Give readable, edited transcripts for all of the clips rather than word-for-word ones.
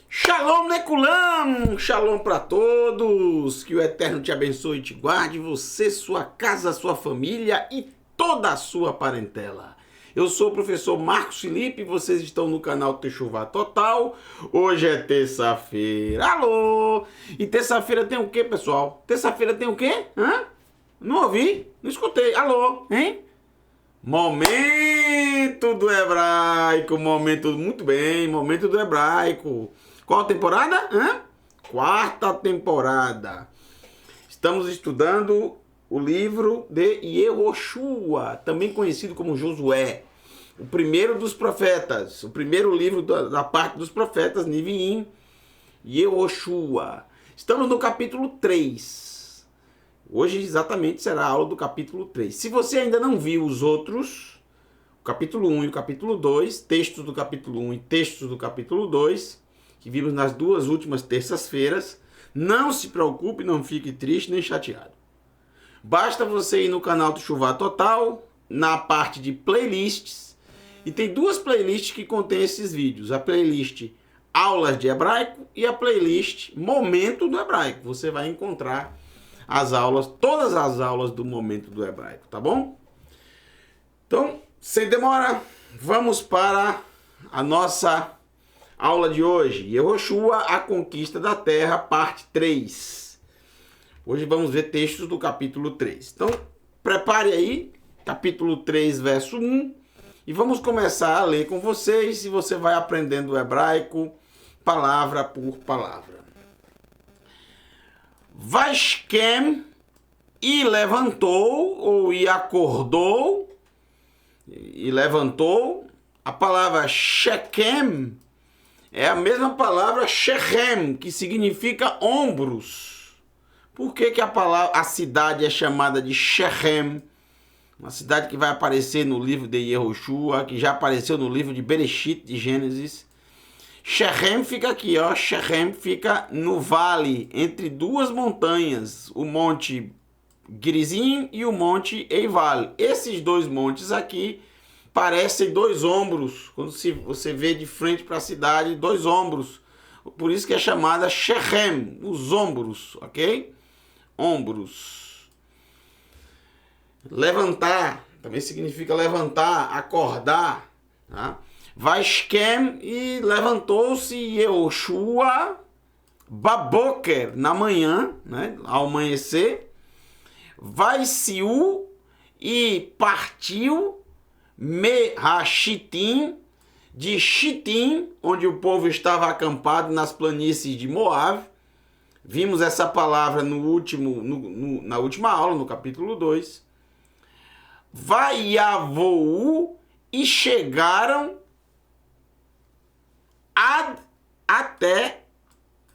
Shalom Nekulam, shalom para todos, que o Eterno te abençoe e te guarde, você, sua casa, sua família e toda a sua parentela. Eu sou o professor Marcos Felipe, vocês estão no canal Techuvá Total. Hoje é terça-feira, alô! E terça-feira tem o que, pessoal? Terça-feira tem o quê? Hã? Não ouvi, não escutei, alô, hein? Momento do hebraico, muito bem, momento do hebraico. Qual temporada? Quarta temporada. Estamos estudando o livro de Yehoshua, também conhecido como Josué, o primeiro dos profetas, o primeiro livro da parte dos profetas, Neviim, Yehoshua. Estamos no capítulo 3. Hoje exatamente será a aula do capítulo 3. Se você ainda não viu os outros, o capítulo 1 e o capítulo 2, textos do capítulo 1 e textos do capítulo 2, que vimos nas duas últimas terças-feiras, não se preocupe, não fique triste nem chateado. Basta você ir no canal do Techuvá Total, na parte de playlists, e tem duas playlists que contêm esses vídeos. A playlist Aulas de Hebraico e a playlist Momento do Hebraico. Você vai encontrar as aulas, todas as aulas do Momento do Hebraico, tá bom? Então, sem demora, vamos para a nossa aula de hoje. Yehoshua, a conquista da terra, parte 3. Hoje vamos ver textos do capítulo 3. Então, prepare aí, capítulo 3, verso 1, e vamos começar a ler com vocês, e você vai aprendendo o hebraico, palavra por palavra. Vashkem, e levantou, ou e acordou, e levantou. A palavra Shekem é a mesma palavra Shechem, que significa ombros. Por que a cidade é chamada de Shechem? Uma cidade que vai aparecer no livro de Yehoshua, que já apareceu no livro de Bereshit, de Gênesis. Shechem fica aqui, ó. Shechem fica no vale, entre duas montanhas, o monte Gerizim e o monte Eival. Esses dois montes aqui parecem dois ombros, quando você vê de frente para a cidade, dois ombros. Por isso que é chamada Shechem, os ombros, ok? Ombros. Levantar, também significa levantar, acordar. Tá? Vashkem, e levantou-se Yehoshua baboker, na manhã, né? Ao amanhecer. Vaisiu, e partiu Me-ha-Shittim, de Shittim, onde o povo estava acampado nas planícies de Moab. Vimos essa palavra na última aula, no capítulo 2. Vaiavou, e chegaram até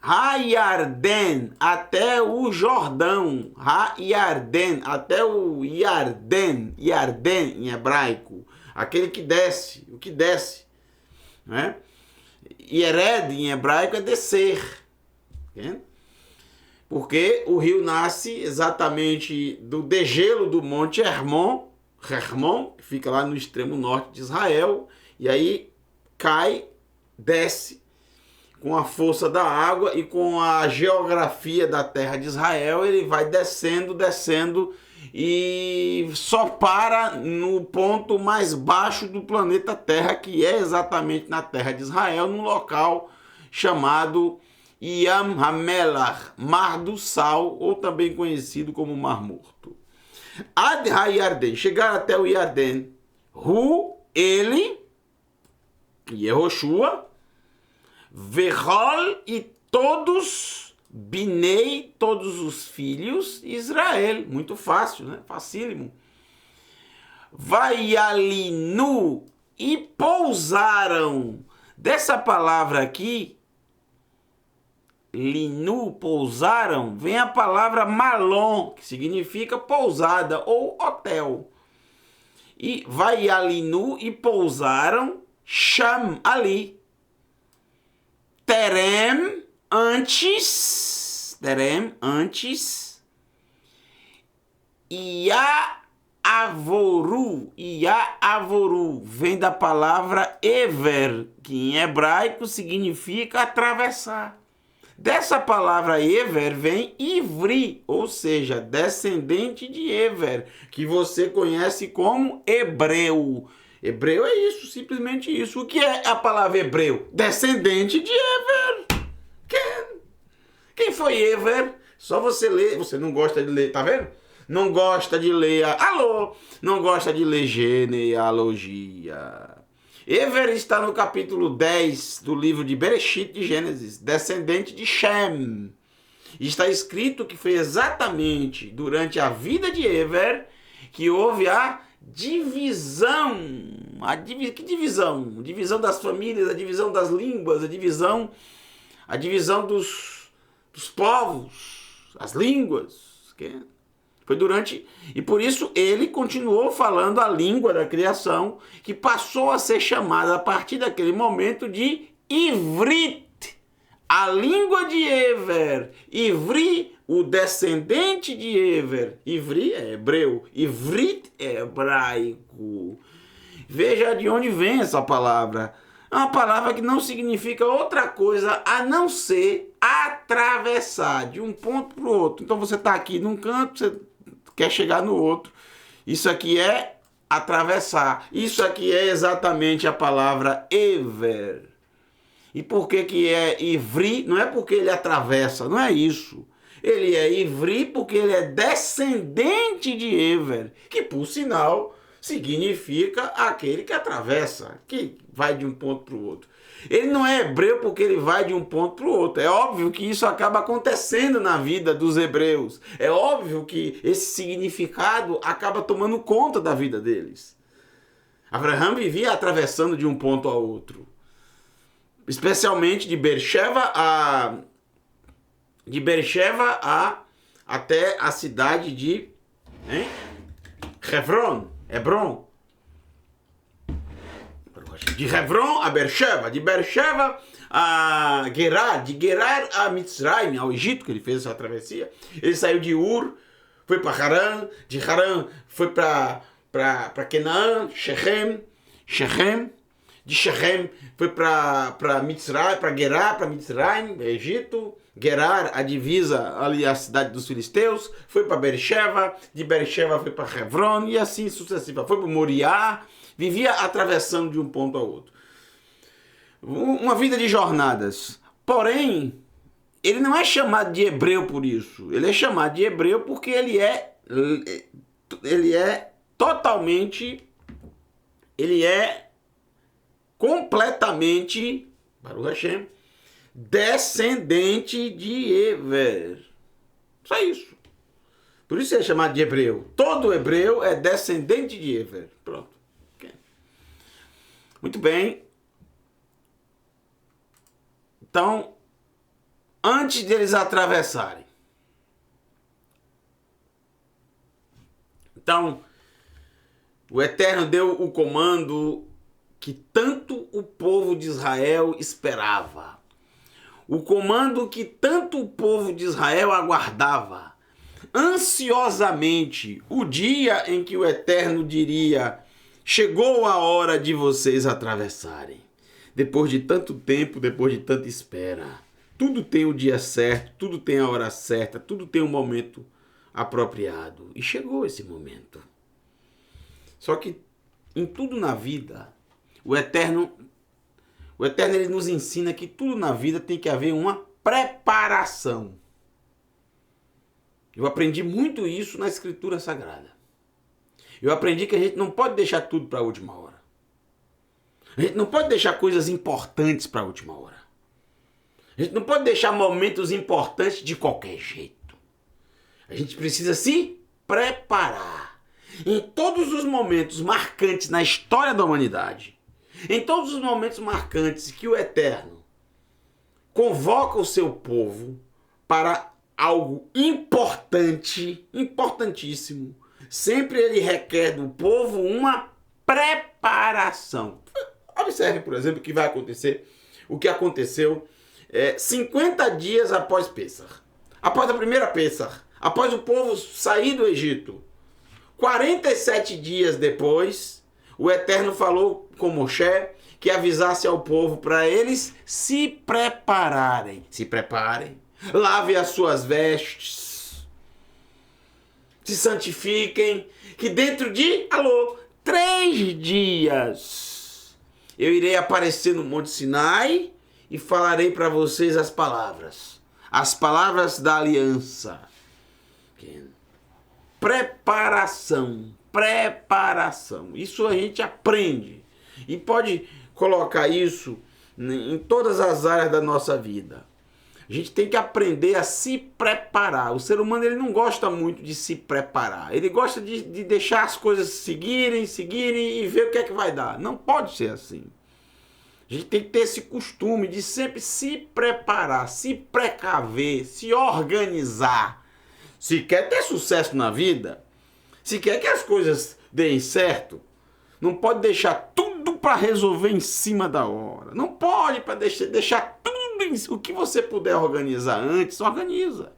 Ha-Yarden, até o Jordão. Ha-Yarden, até o Yarden, Yarden em hebraico. Aquele que desce, o que desce. Né? Yered em hebraico é descer. Okay? Porque o rio nasce exatamente do degelo do monte Hermon, que fica lá no extremo norte de Israel. E aí cai, desce. com a força da água e com a geografia da terra de Israel, ele vai descendo e só para no ponto mais baixo do planeta Terra, que é exatamente na terra de Israel, num local chamado Yam HaMelach, Mar do Sal, ou também conhecido como Mar Morto. Ad HaYarden, chegar até o Yarden, ele, Yehoshua, Vechol e todos, Binei, todos os filhos, Israel. Muito fácil, né? Facílimo. Vaialinu, e pousaram. Dessa palavra aqui, linu, pousaram, vem a palavra malon, que significa pousada ou hotel. E vaialinu, e pousaram, sham, ali. Terem, antes, Iá-avoru, vem da palavra ever, que em hebraico significa atravessar. Dessa palavra ever vem ivri, ou seja, descendente de Ever, que você conhece como hebreu. Hebreu é isso, simplesmente isso. O que é a palavra hebreu? Descendente de Ever. Quem foi Ever? Só você ler. Você não gosta de ler, tá vendo? Não gosta de ler. Não gosta de ler genealogia. Ever está no capítulo 10 do livro de Bereshit de Gênesis, descendente de Shem. E está escrito que foi exatamente durante a vida de Ever que houve a divisão. Que divisão? Divisão das famílias, a divisão das línguas, a divisão dos povos, as línguas. Foi durante... E por isso ele continuou falando a língua da criação, que passou a ser chamada a partir daquele momento de Ivrit, a língua de Ever. Ivri, o descendente de Ever. Ivri é hebreu, Ivrit é hebraico. Veja de onde vem essa palavra. É uma palavra que não significa outra coisa a não ser atravessar de um ponto para o outro. Então você está aqui num canto, você quer chegar no outro. Isso aqui é atravessar. Isso aqui é exatamente a palavra Ever. E por que é Ivri? Não é porque ele atravessa, não é isso. Ele é Ivri porque ele é descendente de Ever, que por sinal significa aquele que atravessa, que vai de um ponto para o outro. Ele não é hebreu porque ele vai de um ponto para o outro. É óbvio que isso acaba acontecendo na vida dos hebreus. É óbvio que esse significado acaba tomando conta da vida deles. Abraham vivia atravessando de um ponto ao outro. Especialmente de Beersheba até a cidade de Hebron. De Hebron a Beersheba, de Beersheba a Gerar, de Gerar a Mitzrayim, ao Egito, que ele fez essa travessia. Ele saiu de Ur, foi para Harã, de Harã foi para Canaã, Shechem, de Shechem foi para Mitzrayim, para Gerar, para Mitzrayim, Egito. Gerar, a divisa ali, a cidade dos filisteus, foi para Beersheba, de Beersheba foi para Hebron, e assim sucessivamente. Foi para Moriá, vivia atravessando de um ponto ao outro. Uma vida de jornadas. Porém, ele não é chamado de hebreu por isso. Ele é chamado de hebreu porque ele é completamente, Baruch Hashem, descendente de Ever. Só isso. Por isso é chamado de hebreu. Todo hebreu é descendente de Ever. Pronto. Okay. Muito bem. Então, antes deles atravessarem. Então, o Eterno deu o comando que tanto o povo de Israel esperava. O comando que tanto o povo de Israel aguardava ansiosamente, o dia em que o Eterno diria: chegou a hora de vocês atravessarem. Depois de tanto tempo, depois de tanta espera. Tudo tem o dia certo, tudo tem a hora certa, tudo tem um momento apropriado. E chegou esse momento. Só que em tudo na vida, o Eterno ele nos ensina que tudo na vida tem que haver uma preparação. Eu aprendi muito isso na Escritura Sagrada. Eu aprendi que a gente não pode deixar tudo para a última hora. A gente não pode deixar coisas importantes para a última hora. A gente não pode deixar momentos importantes de qualquer jeito. A gente precisa se preparar. Em todos os momentos marcantes na história da humanidade, em todos os momentos marcantes que o Eterno convoca o seu povo para algo importante, importantíssimo, sempre ele requer do povo uma preparação. Observe, por exemplo, o que vai acontecer, o que aconteceu 50 dias após Pêssar. Após a primeira Pêssar, após o povo sair do Egito, 47 dias depois, o Eterno falou com Moshe que avisasse ao povo para eles se prepararem. Se preparem, lavem as suas vestes, se santifiquem, que dentro de, 3 dias, eu irei aparecer no Monte Sinai e falarei para vocês as palavras da aliança. Preparação. Isso a gente aprende e pode colocar isso em todas as áreas da nossa vida. A gente tem que aprender a se preparar. O ser humano ele não gosta muito de se preparar. Ele gosta de deixar as coisas seguirem e ver o que é que vai dar. Não pode ser assim. A gente tem que ter esse costume de sempre se preparar, se precaver, se organizar. Se quer ter sucesso na vida, se quer que as coisas deem certo, não pode deixar tudo para resolver em cima da hora. Não pode para deixar tudo, o que você puder organizar antes, organiza.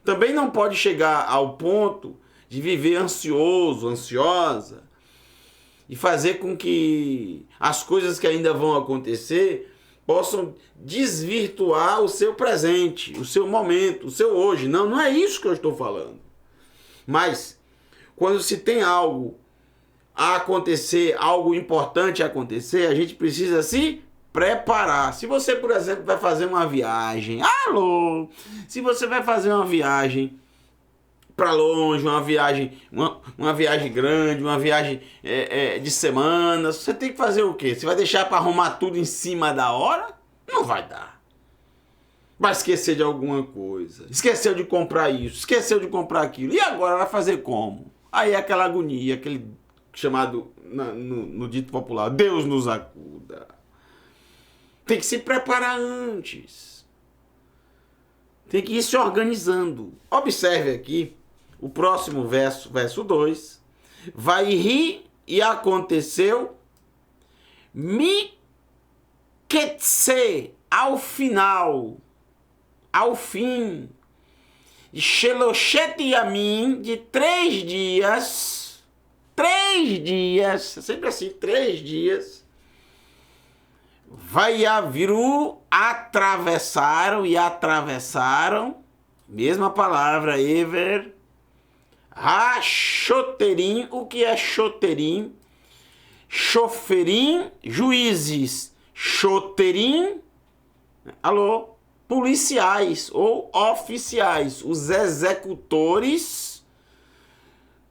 Também não pode chegar ao ponto de viver ansioso, ansiosa, e fazer com que as coisas que ainda vão acontecer possam desvirtuar o seu presente, o seu momento, o seu hoje. Não é isso que eu estou falando. Mas, quando se tem algo a acontecer, algo importante a acontecer, a gente precisa se preparar. Se você, por exemplo, vai fazer uma viagem, se você vai fazer uma viagem para longe, uma viagem grande, uma viagem de semanas, você tem que fazer o quê? Você vai deixar para arrumar tudo em cima da hora? Não vai dar. Vai esquecer de alguma coisa. Esqueceu de comprar isso, esqueceu de comprar aquilo. E agora vai fazer como? Aí é aquela agonia, aquele chamado, no dito popular, Deus nos acuda. Tem que se preparar antes. Tem que ir se organizando. Observe aqui. O próximo verso, verso 2, vai rir e aconteceu Miketse, ao fim, Sheloshet Yamim, de 3 dias, sempre assim, 3 dias, Vaiaviru, atravessaram, mesma palavra, Ever, Choterim, o que é Choterim? Choferim, juízes. Choterim, policiais ou oficiais, os executores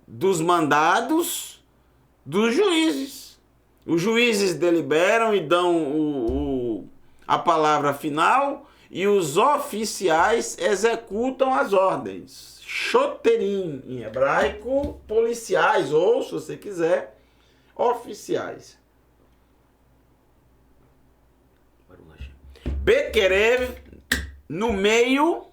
dos mandados dos juízes. Os juízes deliberam e dão a palavra final e os oficiais executam as ordens. Choterim, em hebraico, policiais, ou, se você quiser, oficiais. Bekerev, no meio,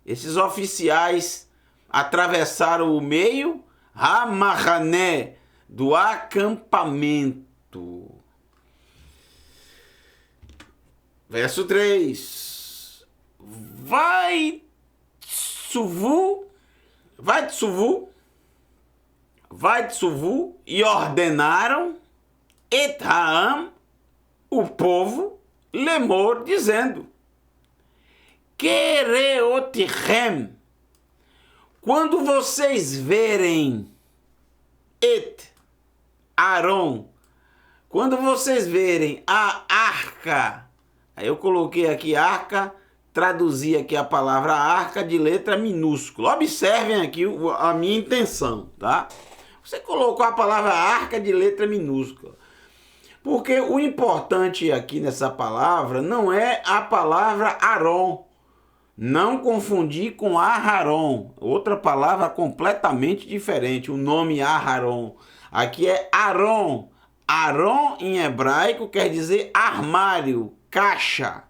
esses oficiais atravessaram o meio, Hamahané, do acampamento. Verso 3. Vai Tsuvu, e ordenaram Etaam, o povo Lemor, dizendo: Kereotichem, quando vocês verem Et Aron, quando vocês verem a arca, aí eu coloquei aqui arca, traduzi aqui a palavra arca de letra minúscula. Observem aqui a minha intenção, tá? Você colocou a palavra arca de letra minúscula. Porque o importante aqui nessa palavra não é a palavra Aron. Não confundir com Aharon, outra palavra completamente diferente, o nome Aharon. Aqui é Aron. Aron em hebraico quer dizer armário, caixa,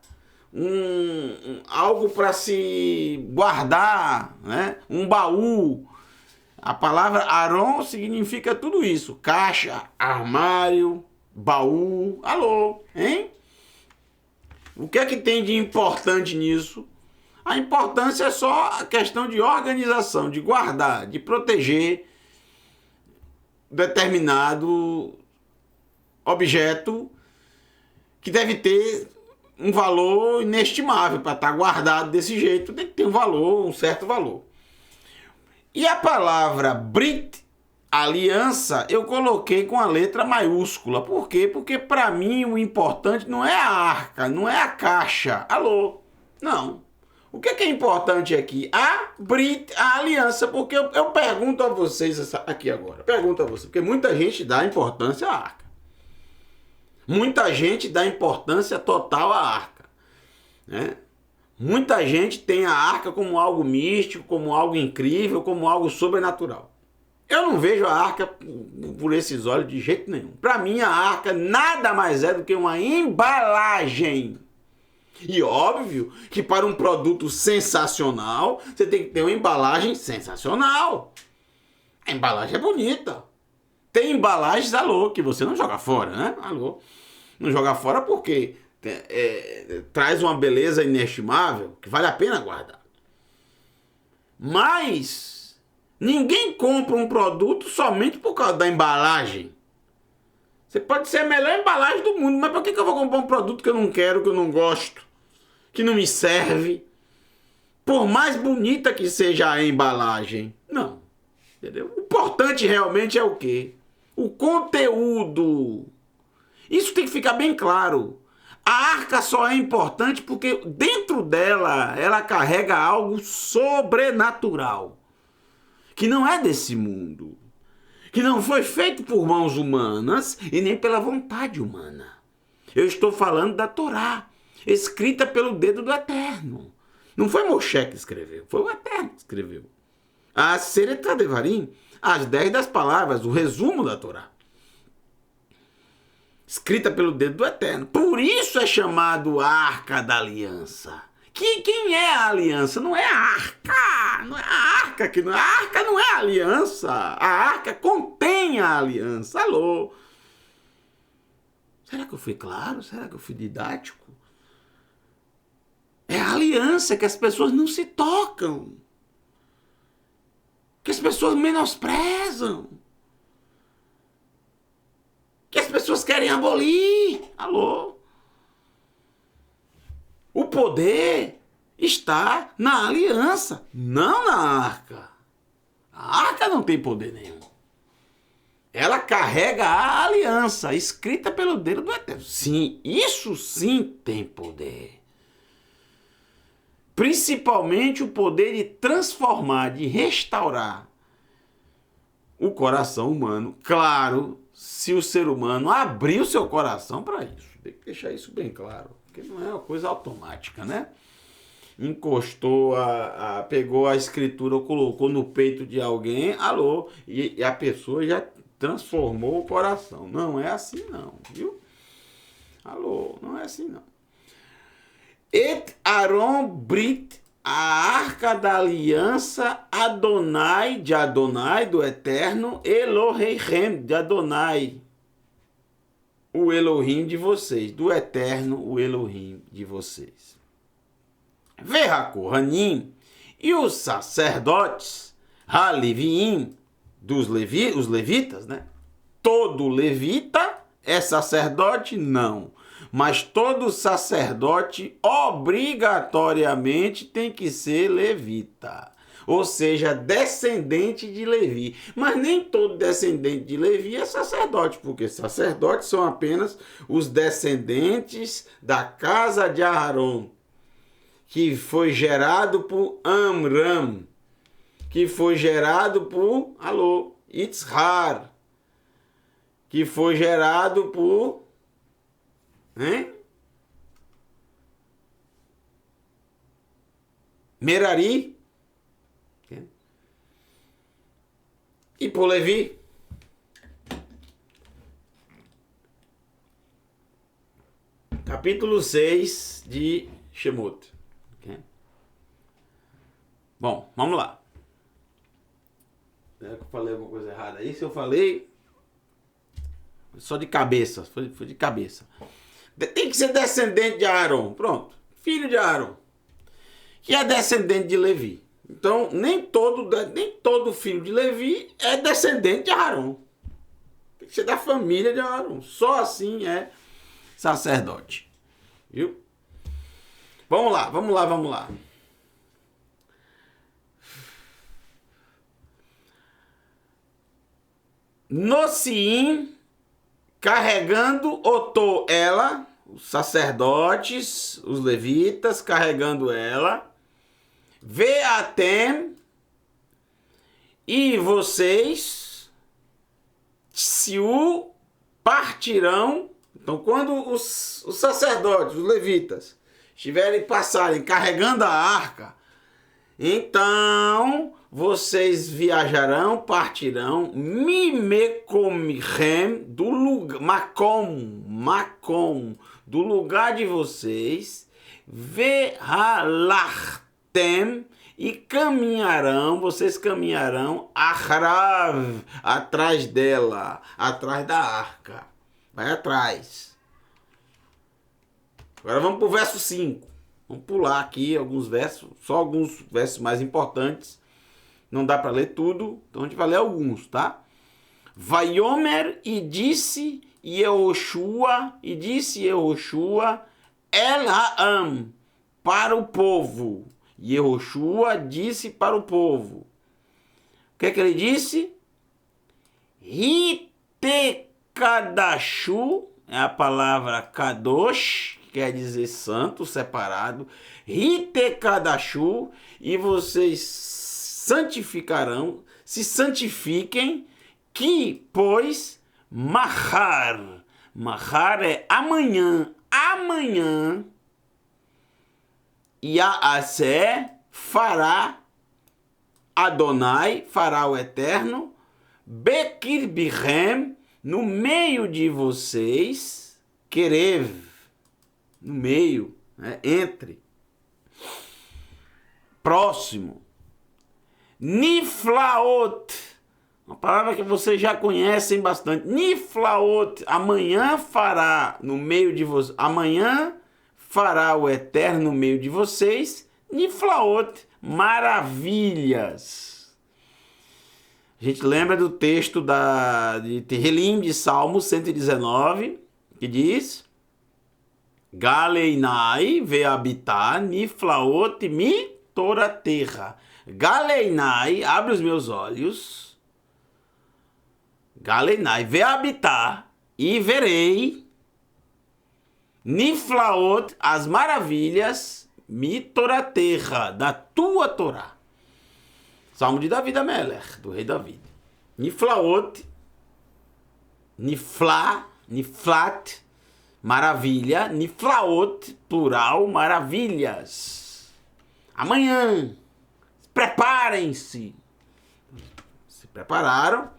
algo para se guardar, né? Um baú. A palavra Aron significa tudo isso, caixa, armário, baú. Alô, hein? O que é que tem de importante nisso? A importância é só a questão de organização, de guardar, de proteger determinado objeto que deve ter um valor inestimável. Para estar guardado desse jeito, tem que ter um valor, um certo valor. E a palavra Brit, aliança, eu coloquei com a letra maiúscula. Por quê? Porque para mim o importante não é a arca, não é a caixa. Alô? Não. O que é importante aqui? A Brit, a aliança, porque eu pergunto a vocês aqui agora. Pergunto a vocês, porque muita gente dá importância à arca. Muita gente dá importância total à arca, né? Muita gente tem a arca como algo místico, como algo incrível, como algo sobrenatural. Eu não vejo a arca por esses olhos de jeito nenhum. Para mim, a arca nada mais é do que uma embalagem. E óbvio que para um produto sensacional, você tem que ter uma embalagem sensacional. A embalagem é bonita. Tem embalagens, alô, que você não joga fora, né? Alô. Não joga fora porque traz uma beleza inestimável que vale a pena guardar. Mas ninguém compra um produto somente por causa da embalagem. Você pode ser a melhor embalagem do mundo, mas por que eu vou comprar um produto que eu não quero, que eu não gosto, que não me serve? Por mais bonita que seja a embalagem. Não. Entendeu? O importante realmente é o quê? O conteúdo. Isso tem que ficar bem claro. A arca só é importante porque dentro dela, ela carrega algo sobrenatural. Que não é desse mundo. Que não foi feito por mãos humanas e nem pela vontade humana. Eu estou falando da Torá, escrita pelo dedo do Eterno. Não foi Moshe que escreveu, foi o Eterno que escreveu. A Seretá Devarim, as 10 das palavras, o resumo da Torá. Escrita pelo dedo do Eterno. Por isso é chamado Arca da Aliança. Quem é a aliança? Não é a arca. Não é a arca. A arca não é a aliança. A arca contém a aliança. Alô? Será que eu fui claro? Será que eu fui didático? É a aliança que as pessoas não se tocam. Que as pessoas menosprezam. Que as pessoas querem abolir. Alô? O poder está na aliança, não na arca. A arca não tem poder nenhum. Ela carrega a aliança, escrita pelo dedo do Eterno. Sim, isso sim tem poder. Principalmente o poder de transformar, de restaurar o coração humano. Claro, se o ser humano abrir o seu coração para isso. Tem que deixar isso bem claro. Porque não é uma coisa automática, né? Encostou, pegou a escritura, colocou no peito de alguém, alô, e a pessoa já transformou o coração. Não é assim não, viu? Alô, não é assim não. Et Aron Brit, a arca da aliança, Adonai, de Adonai, do Eterno, Elohim, de Adonai, o Elohim de vocês, do Eterno, o Elohim de vocês. Verracohanim, e os sacerdotes, Haleviim, os levitas, né? Todo levita é sacerdote? Não. mas todo sacerdote obrigatoriamente tem que ser levita. Ou seja, descendente de Levi. Mas nem todo descendente de Levi é sacerdote, porque sacerdotes são apenas os descendentes da casa de Aarão, que foi gerado por Amram, que foi gerado por, Itzhar, que foi gerado por, Merari, e por Levi. Capítulo 6 de Shemot. Okay? Bom, vamos lá. Será que eu falei alguma coisa errada aí? Se eu falei, só de cabeça, foi de cabeça. Tem que ser descendente de Aarão, pronto. Filho de Aarão, que é descendente de Levi. Então, nem todo filho de Levi é descendente de Aarão. Tem que ser da família de Aarão. Só assim é sacerdote. Viu? Vamos lá. Nociim, carregando Otô, ela, os sacerdotes, os levitas, carregando ela. Veatem, e vocês, Tsiu, partirão. Então, quando os sacerdotes, os levitas, passarem carregando a arca, então vocês viajarão, partirão, mimekomichem, do lugar, makom, do lugar de vocês, vehalachtem, e vocês caminharão, achrav, atrás dela, atrás da arca. Vai atrás. Agora vamos para o verso 5. Vamos pular aqui alguns versos, só alguns versos mais importantes. Não dá para ler tudo, então a gente vai ler alguns, tá? Vaiomer, e disse Yehoshua, El Ha'am, para o povo. Yehoshua disse para o povo. O que é que ele disse? Hitekadashu, é a palavra kadosh, que quer dizer santo, separado. Hitekadashu, e vocês santificarão, se santifiquem, que, pois, mahar é amanhã, Yaasé fará, Adonai fará o Eterno, Bekir Birhem, no meio de vocês, Kerev, no meio, entre, próximo, Niflaot, uma palavra que vocês já conhecem bastante, Niflaot, amanhã fará no meio de vocês, amanhã fará o Eterno no meio de vocês, Niflaot, maravilhas. A gente lembra do texto de Tehilim, de Salmo 119, que diz: Galeinai veabitar niflaot mi toraterra. Galeinai, abre os meus olhos. Galeinai veabitar, e verei niflaot, as maravilhas, mi toraterra, da tua Torá. Salmo de Davi Amelech, do rei Davi. Niflaot, niflat, maravilha. Niflaot, plural, maravilhas. Amanhã, preparem-se. Se prepararam.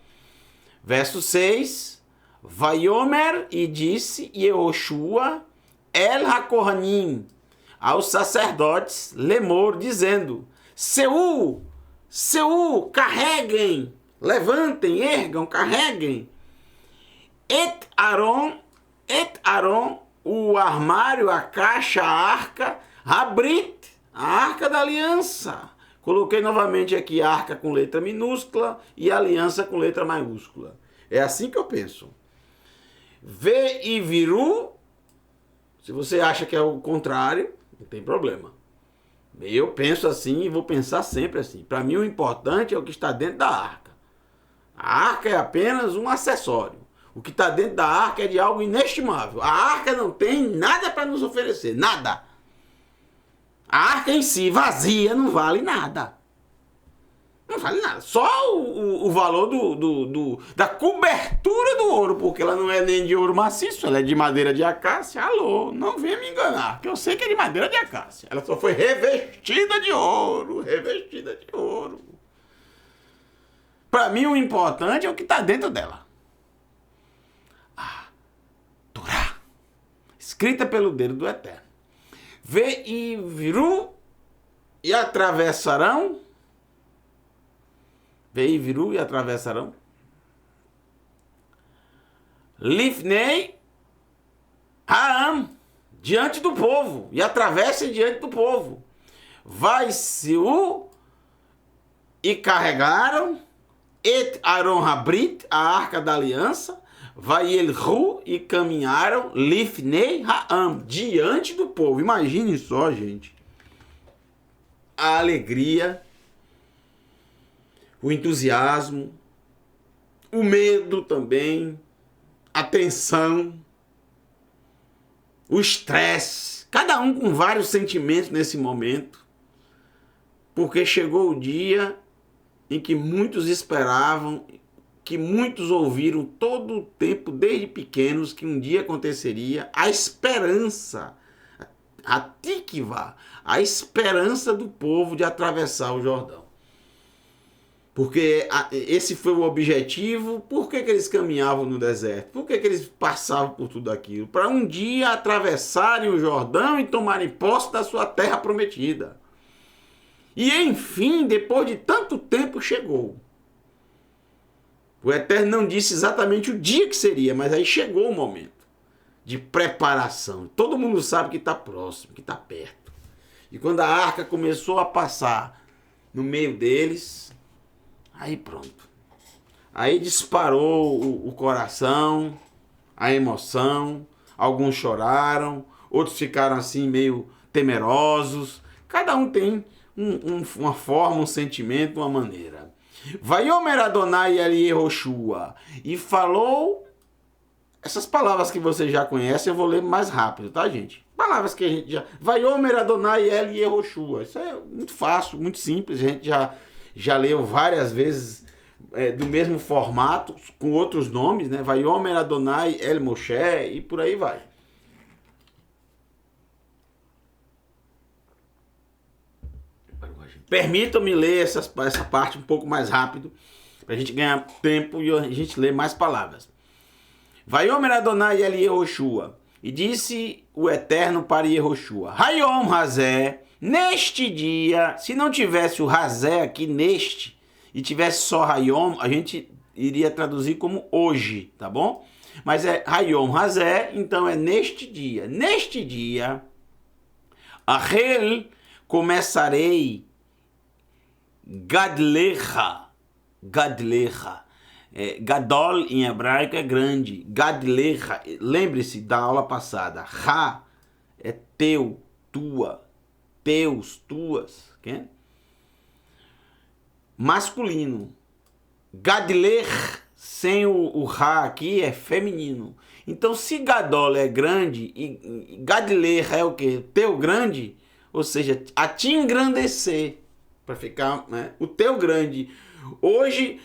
Verso 6. Vaiomer, e disse Yehoshua El HaKohanim, aos sacerdotes, Lemor, dizendo: Seu, carreguem, levantem, ergam, carreguem. Et Aaron, o armário, a caixa, a arca, Habrit, a arca da aliança. Coloquei novamente aqui a arca com letra minúscula e a aliança com letra maiúscula. É assim que eu penso. Ve e viru, Se você acha que é o contrário, não tem problema. Eu penso assim e vou pensar sempre assim. Para mim o importante é o que está dentro da arca. A arca é apenas um acessório. O que está dentro da arca é de algo inestimável. A arca não tem nada para nos oferecer, nada. A arca em si, vazia, não vale nada. Não vale nada. Só o valor da cobertura do ouro, porque ela não é nem de ouro maciço, ela é de madeira de acácia. Alô, não venha me enganar, porque eu sei que é de madeira de acácia. Ela só foi revestida de ouro, revestida de ouro. Para mim o importante é o que está dentro dela. A Torá, escrita pelo dedo do Eterno. Vê e viru e atravessarão. Vê e viru e atravessarão. Lifnei Haam, diante do povo, e atravessem diante do povo. Vai-se-u e carregaram Et Aron Habrit, a arca da aliança. Vai-el-ru e caminharam Lifnei Haam, diante do povo. Imagine só, gente, a alegria, o entusiasmo, o medo também, a tensão, o estresse, cada um com vários sentimentos nesse momento, porque chegou o dia em que muitos esperavam, que muitos ouviram todo o tempo, desde pequenos, que um dia aconteceria, a esperança, a tikva, a esperança do povo de atravessar o Jordão. Porque esse foi o objetivo. Por que eles caminhavam no deserto? Por que eles passavam por tudo aquilo? Para um dia atravessarem o Jordão e tomarem posse da sua terra prometida. E enfim, depois de tanto tempo, chegou. O Eterno não disse exatamente o dia que seria, mas aí chegou o momento de preparação. Todo mundo sabe que está próximo, que está perto. E quando a arca começou a passar no meio deles, aí pronto. Aí disparou o coração, a emoção. Alguns choraram, outros ficaram assim meio temerosos. Cada um tem uma forma, um sentimento, uma maneira. Vaiomer Adonai el Yehoshua, e falou essas palavras que você já conhece. Eu vou ler mais rápido, tá, gente? Palavras que a gente já... Vaiomer Adonai el Yehoshua. Isso é muito fácil, muito simples. A gente já leu várias vezes do mesmo formato, com outros nomes, né? Vaiomer Adonai el Moshe, e por aí vai. Permitam-me ler essa parte um pouco mais rápido, para a gente ganhar tempo e a gente ler mais palavras. Vaiomer Adonai el Yehoshua, e disse o Eterno para Yehoshua, Hayom Hazé, neste dia, se não tivesse o Hazé aqui neste, e tivesse só Hayom, a gente iria traduzir como hoje, tá bom? Mas é Hayom Hazé, então é neste dia. Neste dia, Ahel, começarei Gadlecha, Gadol em hebraico é grande, Gadlecha, lembre-se da aula passada, Ha é teu, tua, teus, tuas, okay? Masculino, Gadlech sem o Ha aqui é feminino. Então se Gadol é grande e Gadlech é o que? Teu grande, ou seja, a te engrandecer. Para ficar, né? O teu grande. Hoje,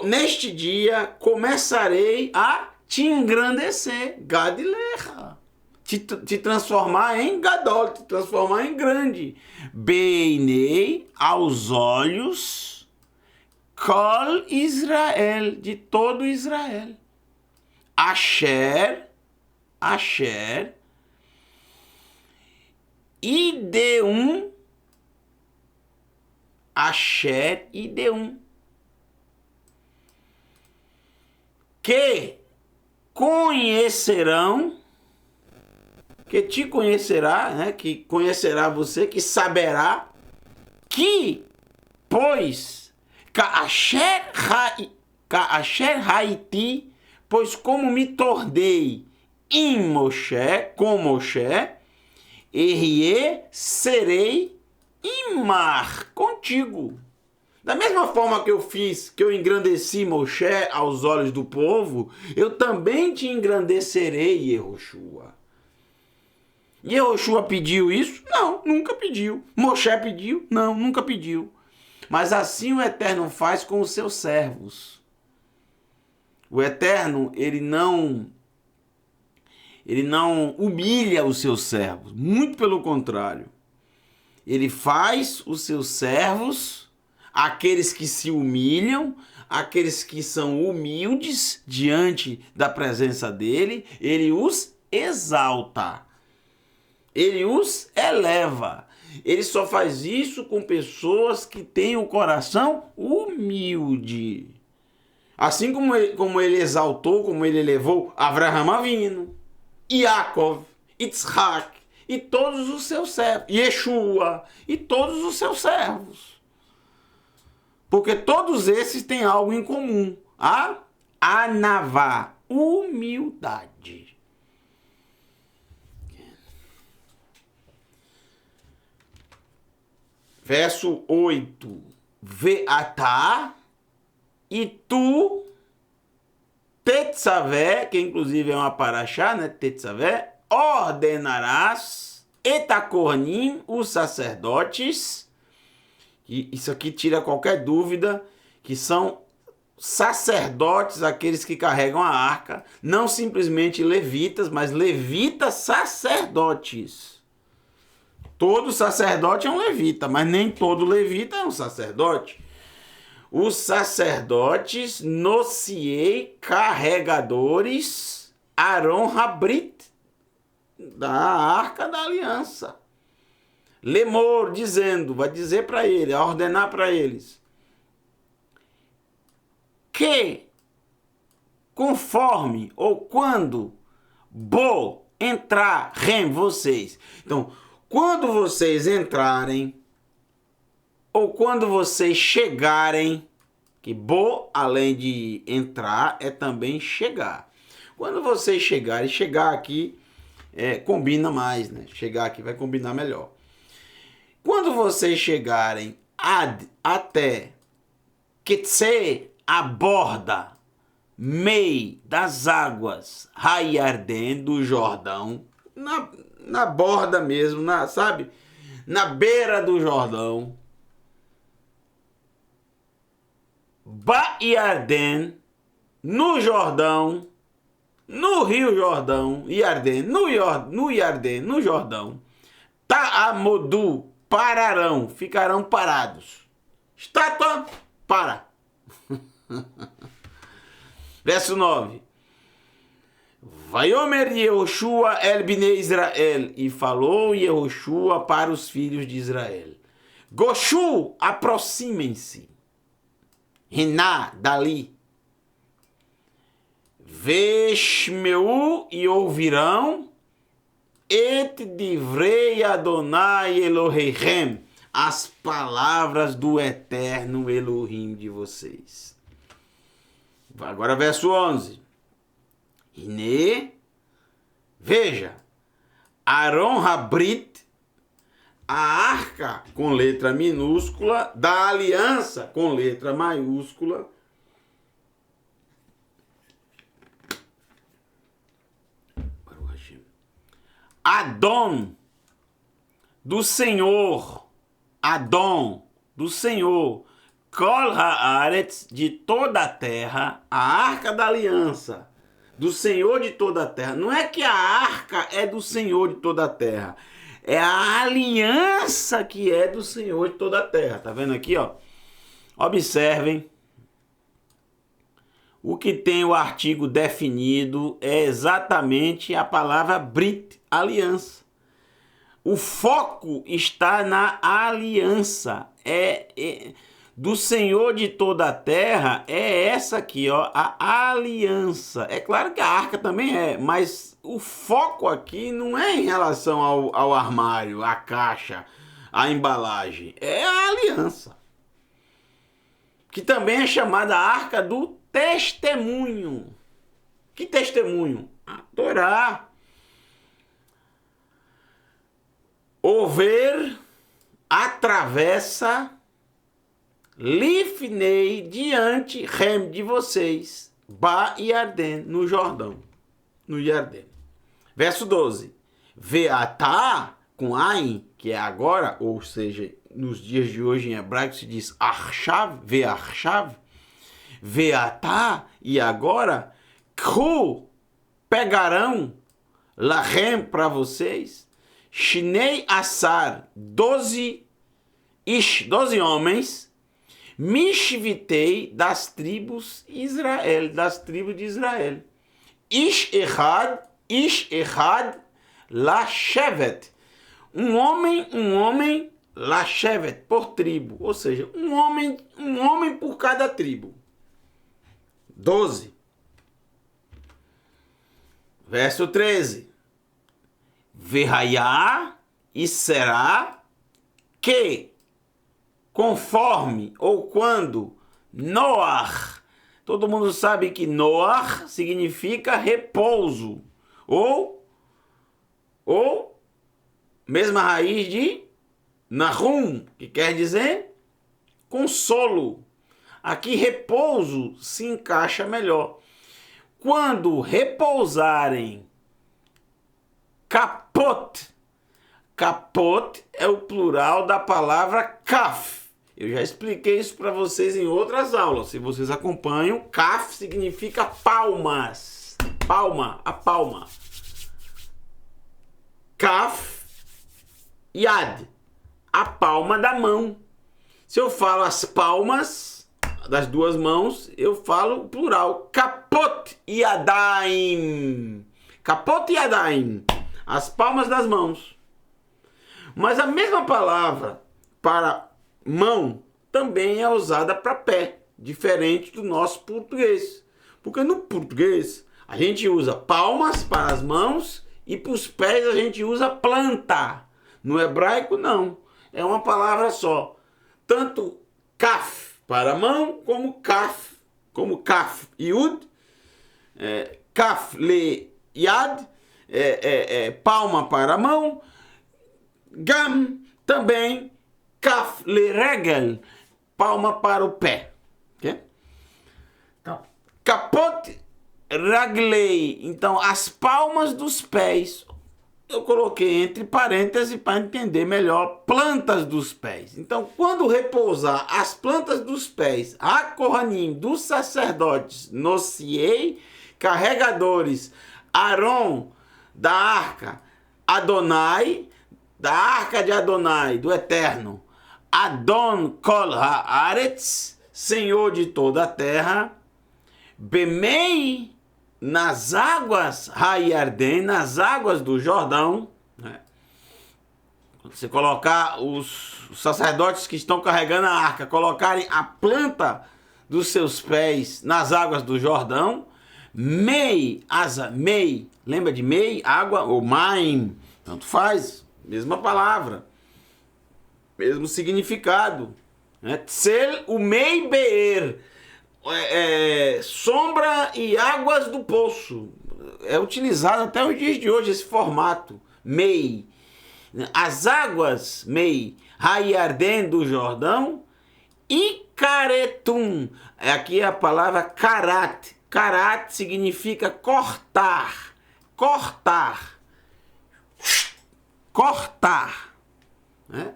neste dia, começarei a te engrandecer. Gadlecha. Te transformar em Gadol, te transformar em grande. Beinei, aos olhos, Kol Israel, de todo Israel. Asher, Ideum, Asher Ideum, que conhecerão, que te conhecerá, né? Que conhecerá você, que saberá, que, pois, Kaasher Haiti, pois como me tornei em Moshe, com Moshe, Erie, serei imar, contigo. Da mesma forma que eu fiz, que eu engrandeci Moshe aos olhos do povo, eu também te engrandecerei, Yehoshua. Yehoshua pediu isso? Não, nunca pediu. Moshe pediu? Não, nunca pediu. Mas assim o Eterno faz com os seus servos. O Eterno, ele não humilha os seus servos. Muito pelo contrário. Ele faz os seus servos, aqueles que se humilham, aqueles que são humildes diante da presença dele, ele os exalta. Ele os eleva. Ele só faz isso com pessoas que têm o coração humilde. Assim como ele exaltou, como ele elevou Avraham Avinu, Yaakov, Yitzhak e todos os seus servos, Yeshua e todos os seus servos. Porque todos esses têm algo em comum. A anavá, humildade. Verso 8. Veatá, e tu, Tetzavé, que inclusive é uma paraxá, né? Tetzavé, ordenarás etacornim, os sacerdotes, e isso aqui tira qualquer dúvida, que são sacerdotes, aqueles que carregam a arca, não simplesmente levitas, mas levitas sacerdotes. Todo sacerdote é um levita, mas nem todo levita é um sacerdote. Os sacerdotes, nociei, carregadores, Aron Habrit, da Arca da Aliança. Lemor, dizendo, vai dizer para ele, a ordenar para eles, que conforme ou quando entrar rem vocês. Então, quando vocês entrarem, ou quando vocês chegarem, que além de entrar, é também chegar. Quando vocês chegarem, chegar aqui combina mais, né? Chegar aqui vai combinar melhor. Quando vocês chegarem até Quetze, a borda, mei das águas, Hayarden, do Jordão, na borda mesmo, sabe? Na beira do Jordão. Ba-Yarden, no Jordão, no Rio Jordão, Yarden, no Yarden, no Jordão, Ta'amodu, pararão, ficarão parados. Estátua, para. Verso 9. Vaiomer Yehoshua el bnei Israel, e falou Yehoshua para os filhos de Israel. Goshu, aproximem-se. Riná, dali. Veshmeu, e ouvirão. Et divrei Adonai Elohim, as palavras do eterno Elohim de vocês. Agora verso 11. Ine, veja, Aron Habrit, a arca com letra minúscula, da aliança com letra maiúscula. Adon, do Senhor, Adon, do Senhor, Kol Haaretz, de toda a terra, a arca da aliança, do Senhor de toda a terra. Não é que a arca é do Senhor de toda a terra, é a aliança que é do Senhor de toda a terra. Tá vendo aqui, ó? Observem. O que tem o artigo definido é exatamente a palavra Brit, aliança. O foco está na aliança. Do Senhor de toda a terra é essa aqui, ó, a aliança. É claro que a arca também mas o foco aqui não é em relação ao armário, à caixa, à embalagem. É a aliança. Que também é chamada arca do testemunho. Que testemunho? A Torá. Over atravessa Lifnei diante Rem de vocês, Ba e Yarden, no Jordão, no Yarden. Verso 12. Veatá, com Ain, que é agora, ou seja, nos dias de hoje em hebraico se diz Arshav, Ve'arshav, Veatá, e agora, Kru, pegarão, Lahem, para vocês, Shinei Assar, 12 homens, Mishvitei, das tribos Israel, das tribos de Israel. Ish Echad, Lashevet. Um homem, Lashevet, por tribo. Ou seja, um homem por cada tribo. 12. Verso 13. Verraiá, e será que, conforme ou quando Noar, todo mundo sabe que Noar significa repouso, ou mesma raiz de Nahum, que quer dizer consolo. Aqui repouso se encaixa melhor. Quando repousarem, kapot. Kapot é o plural da palavra kaf. Eu já expliquei isso para vocês em outras aulas. Se vocês acompanham, kaf significa palmas. Palma, a palma. Kaf, yad, a palma da mão. Se eu falo as palmas das duas mãos, eu falo plural. Kapot yadaim. Kapot yadaim. As palmas das mãos. Mas a mesma palavra para mão também é usada para pé, diferente do nosso português. Porque no português a gente usa palmas para as mãos e para os pés a gente usa planta. No hebraico não, é uma palavra só. Tanto kaf para mão como kaf yud, kaf le yad, palma para a mão, gam também, kaf le regel, palma para o pé. Okay? Então, kapot raglei, então as palmas dos pés, eu coloquei entre parênteses para entender melhor, plantas dos pés. Então, quando repousar as plantas dos pés, a Kohanim, dos sacerdotes, nociei, carregadores, Aron, da arca, Adonai, da arca de Adonai, do Eterno, Adon Kol Haaretz, Senhor de toda a terra, Bemei, nas águas Hayarden, nas águas do Jordão, né? Você colocar os sacerdotes que estão carregando a arca, colocarem a planta dos seus pés nas águas do Jordão, mei, lembra de mei, água, ou maim, tanto faz, mesma palavra, mesmo significado, né? Tsel, o mei beer, sombra e águas do poço. É utilizado até os dias de hoje esse formato. Mei. As águas, Mei, Hayarden do Jordão e Caretum. Aqui é a palavra Karat. Karat significa cortar. Cortar. Cortar. Né?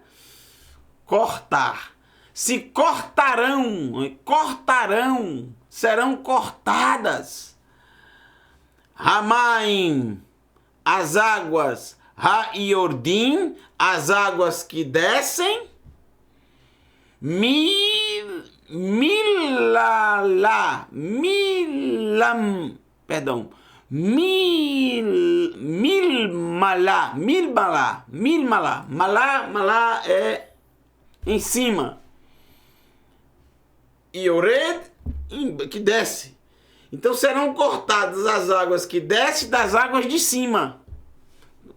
Cortar. Se cortarão, serão cortadas. Ramaim, as águas, Ha-Yordim, as águas que descem. Milala, Malá é em cima. Yored, que desce. Então serão cortadas as águas que descem das águas de cima.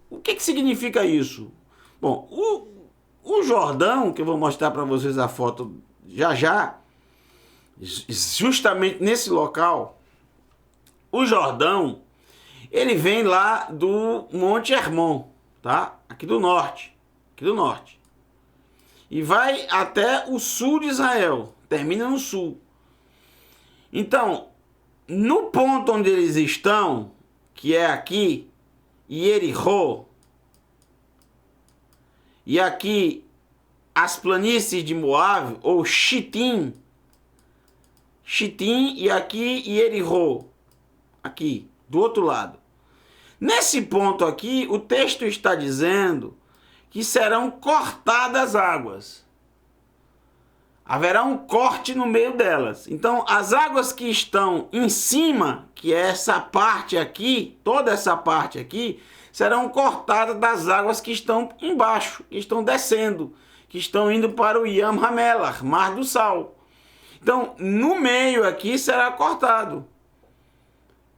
O que significa isso? Bom, o Jordão, que eu vou mostrar para vocês a foto já, justamente nesse local, o Jordão, ele vem lá do Monte Hermon, tá? Aqui do norte. aqui do norte. E vai até o sul de Israel, termina no sul. Então, no ponto onde eles estão, que é aqui, Yerihó, e aqui as planícies de Moab, ou Shittim, e aqui Yerihó, aqui, do outro lado. Nesse ponto aqui, o texto está dizendo que serão cortadas as águas. Haverá um corte no meio delas. Então, as águas que estão em cima, que é essa parte aqui, toda essa parte aqui, serão cortadas das águas que estão embaixo, que estão descendo, que estão indo para o Yam HaMelach, Mar do Sal. Então, no meio aqui será cortado.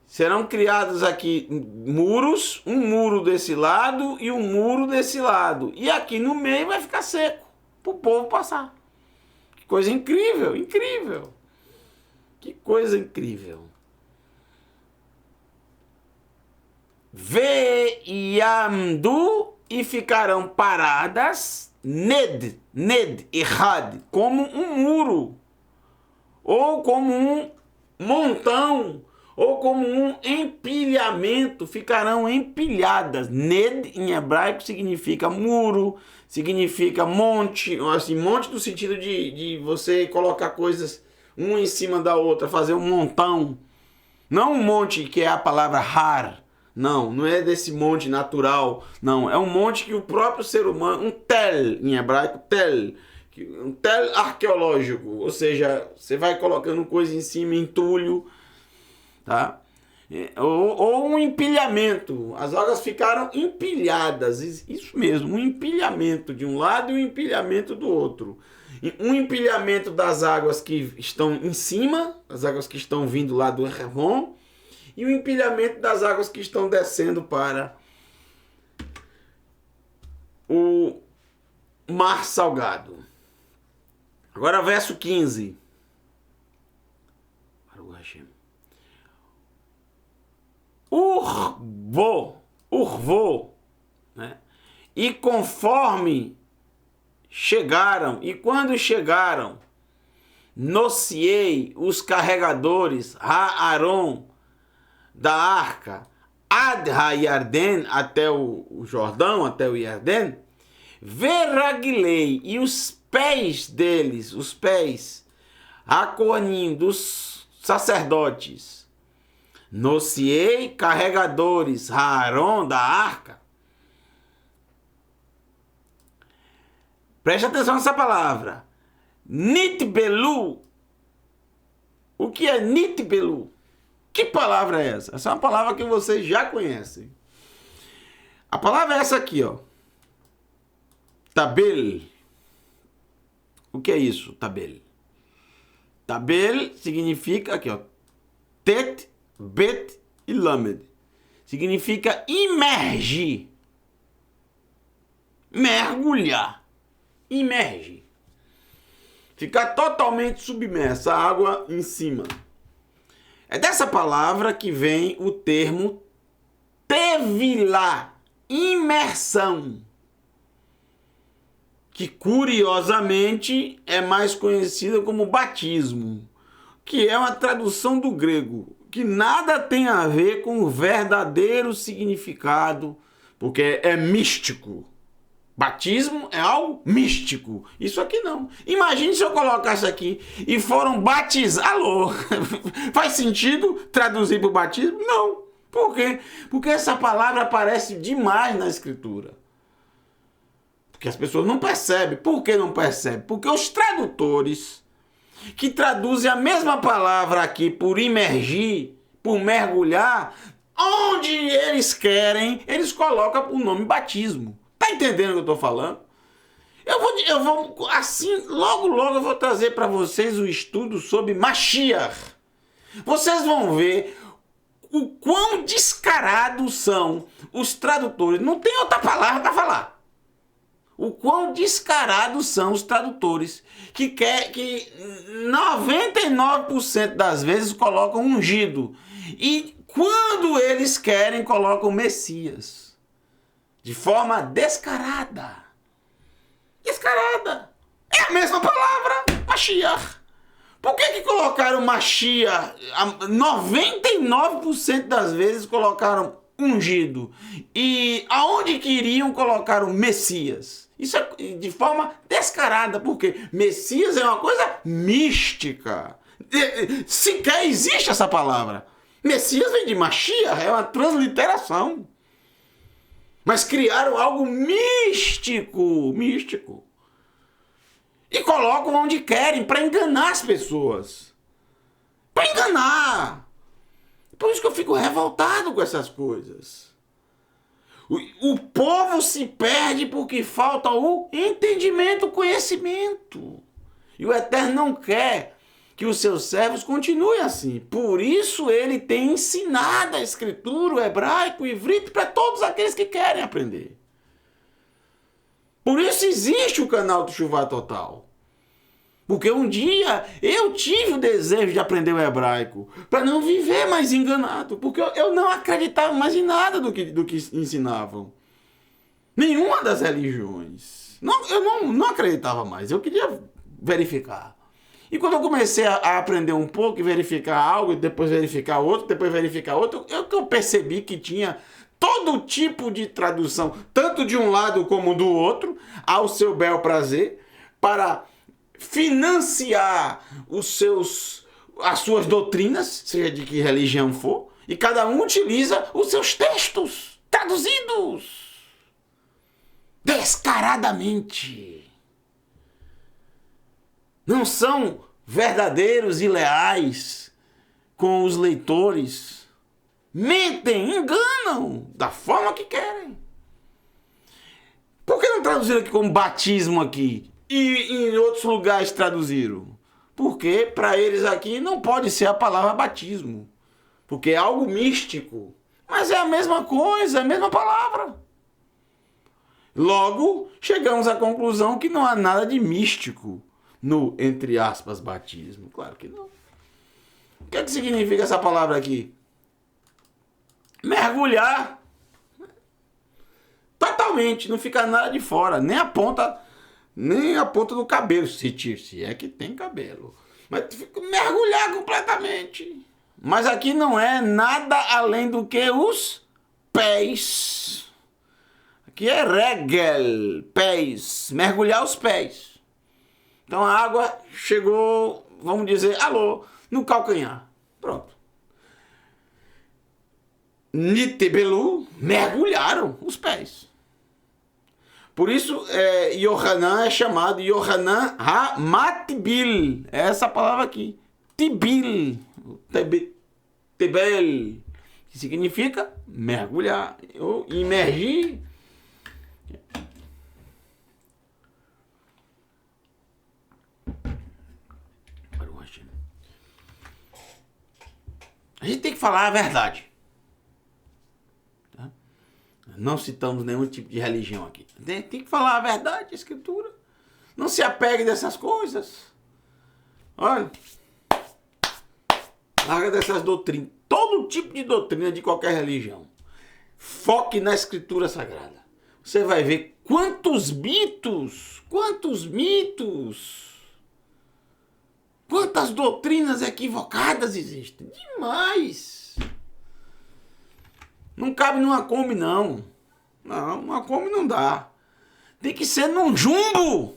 Serão criados aqui muros, um muro desse lado e um muro desse lado. E aqui no meio vai ficar seco, para o povo passar. Que coisa incrível, incrível. Que coisa incrível. Ve-yamdu, e ficarão paradas, ned, errad, como um muro, ou como um montão, ou como um empilhamento, ficarão empilhadas. Ned, em hebraico, significa muro, significa monte, assim, monte no sentido de você colocar coisas uma em cima da outra, fazer um montão. Não um monte que é a palavra har, não é desse monte natural, não, é um monte que o próprio ser humano, um tel, em hebraico, tel, um tel arqueológico, ou seja, você vai colocando coisa em cima, entulho, tá? Ou um empilhamento. As águas ficaram empilhadas, isso mesmo, um empilhamento de um lado e um empilhamento do outro. Um empilhamento das águas que estão em cima, as águas que estão vindo lá do Hermon, e o empilhamento das águas que estão descendo para o Mar Salgado. Agora verso 15. Urvô, né? E conforme chegaram, e quando chegaram, nociei os carregadores, Aaron, da arca, Ad Ha-Yarden, até o Jordão, até o Yarden, Veraglei, e os pés deles, os pés, Aconim, dos sacerdotes, nociei carregadores, Aaron, da arca. Preste atenção nessa palavra. Nitbelu. O que é Nitbelu? Que palavra é essa? Essa é uma palavra que vocês já conhecem. A palavra é essa aqui, ó. Tabel. O que é isso, tabel? Tabel significa, aqui, ó, tet, bet e lamed. Significa imergir. Mergulhar. Imerge. Ficar totalmente submersa, a água em cima. É dessa palavra que vem o termo tevilá, imersão, que curiosamente é mais conhecida como batismo, que é uma tradução do grego, que nada tem a ver com o verdadeiro significado, porque é místico. Batismo é algo místico. Isso aqui não. Imagine se eu colocasse aqui e foram batizados. Alô? Faz sentido traduzir para o batismo? Não. Por quê? Porque essa palavra aparece demais na Escritura. Porque as pessoas não percebem. Por que não percebem? Porque os tradutores que traduzem a mesma palavra aqui por imergir, por mergulhar, onde eles querem, eles colocam o nome batismo. Tá entendendo o que eu tô falando? Eu vou assim, logo eu vou trazer para vocês o estudo sobre Mashiach. Vocês vão ver o quão descarados são os tradutores. Não tem outra palavra para falar. O quão descarados são os tradutores que 99% das vezes colocam ungido. E quando eles querem, colocam Messias. De forma descarada. Descarada. É a mesma palavra, Mashiach. Por que colocaram Mashiach? 99% das vezes colocaram ungido. E aonde queriam colocar o Messias? Isso é de forma descarada, porque Messias é uma coisa mística. Sequer existe essa palavra. Messias vem de Mashiach, é uma transliteração. Mas criaram algo místico. E colocam onde querem para enganar as pessoas. Para enganar. Por isso que eu fico revoltado com essas coisas. O povo se perde porque falta o entendimento, o conhecimento. E o Eterno não quer que os seus servos continuem assim. Por isso ele tem ensinado a escritura, o hebraico, o ivrito, para todos aqueles que querem aprender. Por isso existe o canal do Chuvá Total. Porque um dia eu tive o desejo de aprender o hebraico para não viver mais enganado. Porque eu não acreditava mais em nada do que ensinavam. Nenhuma das religiões. Eu não acreditava mais. Eu queria verificar. E quando eu comecei a aprender um pouco e verificar algo, e depois verificar outro, eu percebi que tinha todo tipo de tradução, tanto de um lado como do outro, ao seu bel prazer, para financiar as suas doutrinas, seja de que religião for, e cada um utiliza os seus textos traduzidos descaradamente. Não são verdadeiros e leais com os leitores. Mentem, enganam da forma que querem. Por que não traduziram aqui como batismo aqui? E em outros lugares traduziram? Porque para eles aqui não pode ser a palavra batismo. Porque é algo místico. Mas é a mesma coisa, é a mesma palavra. Logo, chegamos à conclusão que não há nada de místico no, entre aspas, batismo. Claro que não. O que é que significa essa palavra aqui? Mergulhar. Totalmente, não fica nada de fora, nem a ponta do cabelo, se é que tem cabelo. Mas fica mergulhar completamente. Mas aqui não é nada além do que os pés. Aqui é regel, pés, mergulhar os pés. Então a água chegou, vamos dizer, alô, no calcanhar. Pronto. Nitebelu, mergulharam os pés. Por isso, Yohanan é chamado Yohanan HaMatbil. É essa palavra aqui. Tibil. Tebel. Que significa mergulhar. Ou imergir. A gente tem que falar a verdade. Tá? Não citamos nenhum tipo de religião aqui. Tem que falar a verdade, a escritura. Não se apegue dessas coisas. Olha. Larga dessas doutrinas. Todo tipo de doutrina de qualquer religião. Foque na escritura sagrada. Você vai ver quantos mitos, quantas doutrinas equivocadas existem. Demais. Não cabe numa Kombi, não. Não, uma Kombi não dá. Tem que ser num jumbo.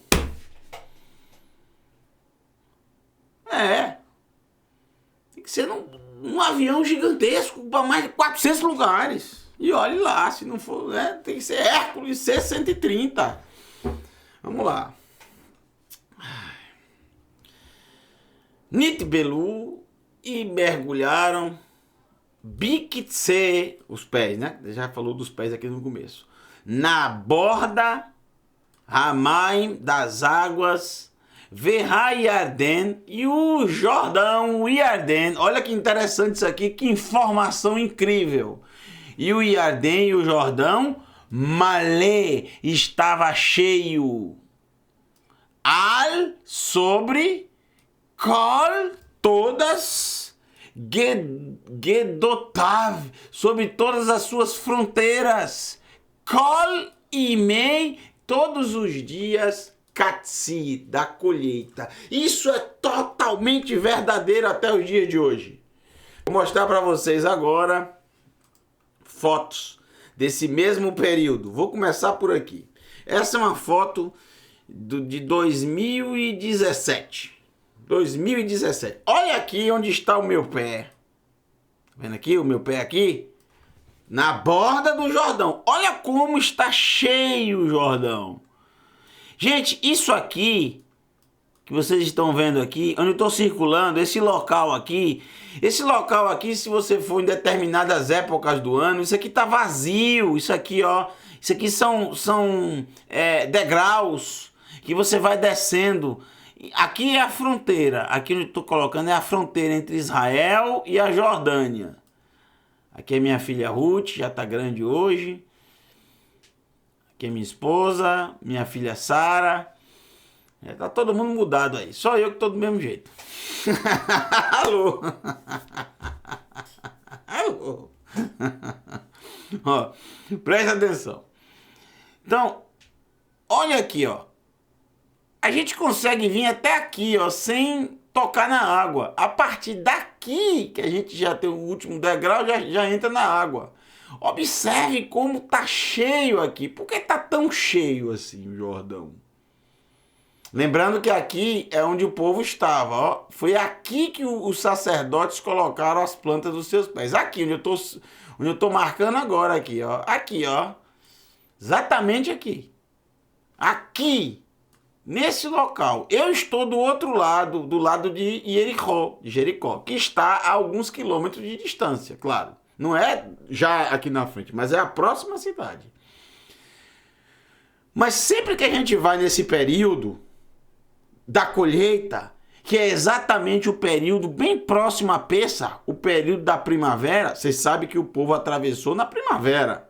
Tem que ser num avião gigantesco para mais de 400 lugares. E olhe lá, se não for, tem que ser Hércules C-130. Vamos lá. Nitbelu e mergulharam Bikitse, os pés, né? Já falou dos pés aqui no começo. Na borda Ramaim das águas Verrai Yarden e o Jordão, o Yarden. Olha que interessante isso aqui, que informação incrível. E o Yarden e o Jordão, Malé, estava cheio. Al, sobre, Kol, todas, Gedotav, sobre todas as suas fronteiras. Kol, Imei, todos os dias, Katsi, da colheita. Isso é totalmente verdadeiro até os dias de hoje. Vou mostrar para vocês agora fotos desse mesmo período. Vou começar por aqui. Essa é uma foto de 2017. 2017. Olha aqui onde está o meu pé. Tá vendo aqui o meu pé aqui? Na borda do Jordão. Olha como está cheio o Jordão. Gente, isso aqui que vocês estão vendo aqui, onde eu estou circulando, esse local aqui, se você for em determinadas épocas do ano, isso aqui tá vazio. Isso aqui, ó, isso aqui são degraus que você vai descendo. Aqui é a fronteira. Aqui onde eu estou colocando é a fronteira entre Israel e a Jordânia. Aqui é minha filha Ruth, já tá grande hoje. Aqui é minha esposa, minha filha Sara. Tá todo mundo mudado aí. Só eu que tô do mesmo jeito. Alô? Alô? Ó, presta atenção. Então, olha aqui, ó. A gente consegue vir até aqui, ó, sem tocar na água. A partir daqui, que a gente já tem o último degrau, já entra na água. Observe como tá cheio aqui. Por que tá tão cheio assim o Jordão? Lembrando que aqui é onde o povo estava, ó. Foi aqui que os sacerdotes colocaram as plantas dos seus pés. Aqui, onde eu tô marcando agora aqui, ó. Aqui, ó. Exatamente aqui. Aqui, nesse local. Eu estou do outro lado, do lado de Jericó, que está a alguns quilômetros de distância, claro. Não é já aqui na frente, mas é a próxima cidade. Mas sempre que a gente vai nesse período da colheita, que é exatamente o período bem próximo a Pêssar, o período da primavera, vocês sabem que o povo atravessou na primavera,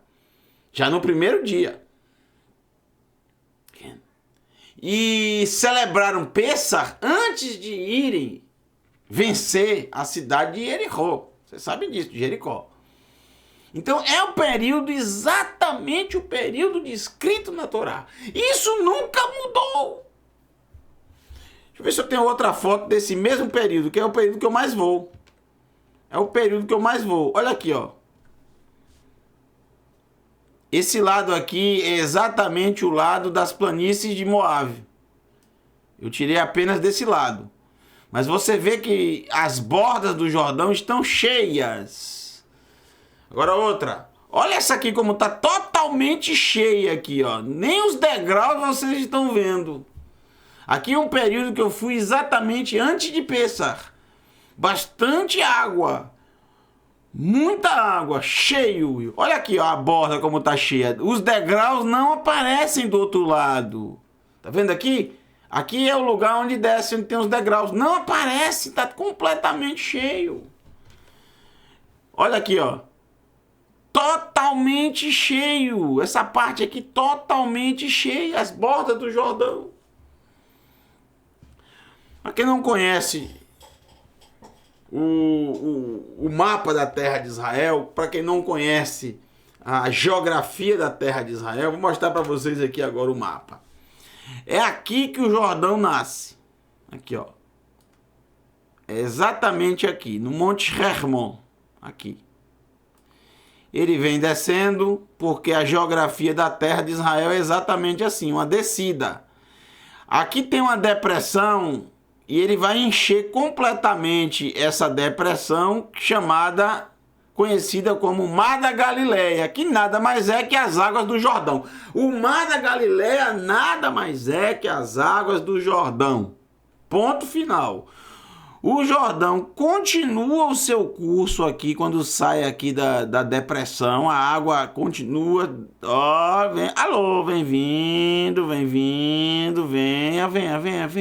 já no primeiro dia. E celebraram Pêssar antes de irem vencer a cidade de Jericó. Você sabe disso, de Jericó. Então é o período, exatamente o período descrito na Torá. Isso nunca mudou. Deixa eu ver se eu tenho outra foto desse mesmo período, que é o período que eu mais vou. É o período que eu mais vou. Olha aqui, ó. Esse lado aqui é exatamente o lado das planícies de Moabe. Eu tirei apenas desse lado. Mas você vê que as bordas do Jordão estão cheias. Agora outra. Olha essa aqui como está totalmente cheia aqui, ó. Nem os degraus vocês estão vendo. Aqui é um período que eu fui exatamente antes de Pêssar. Bastante água. Muita água, cheio. Olha aqui, ó, a borda como está cheia. Os degraus não aparecem do outro lado. Tá vendo aqui? Aqui é o lugar onde desce, onde tem os degraus. Não aparece, está completamente cheio. Olha aqui, ó. Totalmente cheio. Essa parte aqui totalmente cheia. As bordas do Jordão. Para quem não conhece o mapa da terra de Israel, para quem não conhece a geografia da terra de Israel, vou mostrar para vocês aqui agora o mapa. É aqui que o Jordão nasce. Aqui, ó. É exatamente aqui, no Monte Hermon. Aqui. Ele vem descendo porque a geografia da terra de Israel é exatamente assim, uma descida. Aqui tem uma depressão e ele vai encher completamente essa depressão conhecida como Mar da Galileia, que nada mais é que as águas do Jordão. O Mar da Galileia nada mais é que as águas do Jordão. Ponto final. O Jordão continua o seu curso aqui, quando sai aqui da depressão, a água continua, ó, vem, alô, bem-vindo, venha,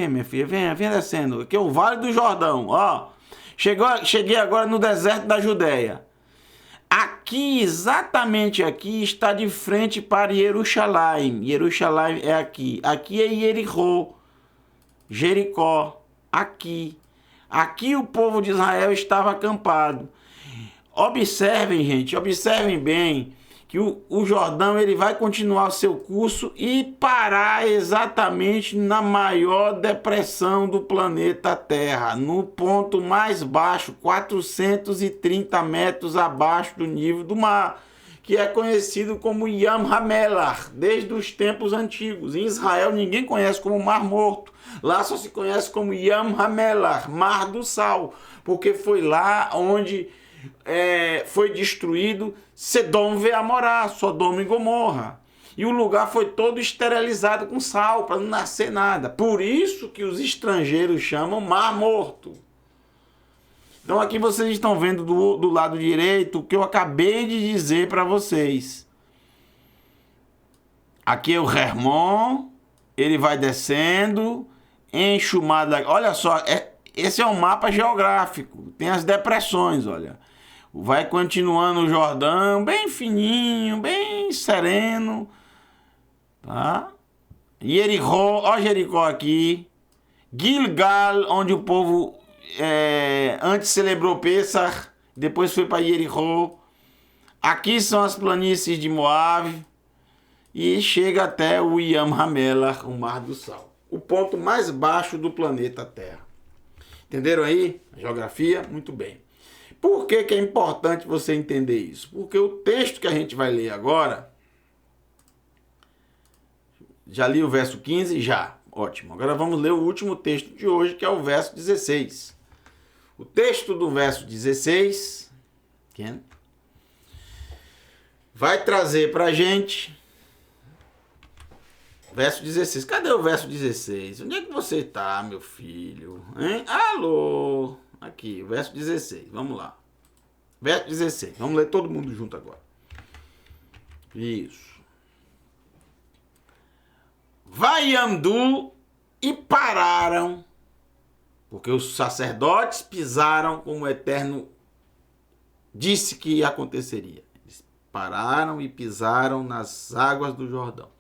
minha filha, venha descendo, aqui é o Vale do Jordão, ó, cheguei agora no deserto da Judéia. Aqui, exatamente aqui, está de frente para Jerusalém é aqui é Jericó, aqui. Aqui o povo de Israel estava acampado. Observem, gente, observem bem que o Jordão ele vai continuar o seu curso e parar exatamente na maior depressão do planeta Terra, no ponto mais baixo, 430 metros abaixo do nível do mar, que é conhecido como Yam HaMelach, desde os tempos antigos. Em Israel ninguém conhece como Mar Morto, lá só se conhece como Yam HaMelach, Mar do Sal, porque foi lá onde foi destruído Sedom Veamorá, Sodoma e Gomorra. E o lugar foi todo esterilizado com sal, para não nascer nada. Por isso que os estrangeiros chamam Mar Morto. Então aqui vocês estão vendo do lado direito o que eu acabei de dizer para vocês. Aqui é o Hermon, ele vai descendo, enche o mar da... Olha só, esse é um mapa geográfico, tem as depressões, olha. Vai continuando o Jordão, bem fininho, bem sereno, tá? Jericó, ó Jericó aqui. Gilgal, onde o povo antes celebrou Pessah, depois foi para Jericó. Aqui são as planícies de Moab e chega até o Yam HaMelach, o Mar do Sal, o ponto mais baixo do planeta Terra. Entenderam aí a geografia? Muito bem. Por que é importante você entender isso? Porque o texto que a gente vai ler agora... Já li o verso 15? Já. Ótimo. Agora vamos ler o último texto de hoje, que é o verso 16. O texto do verso 16 vai trazer para a gente... Verso 16. Cadê o verso 16? Onde é que você está, meu filho? Hein? Alô? Aqui, verso 16. Vamos lá. Verso 16. Vamos ler todo mundo junto agora. Isso. Vaiamdu e pararam, porque os sacerdotes pisaram como o Eterno disse que aconteceria. Eles pararam e pisaram nas águas do Jordão.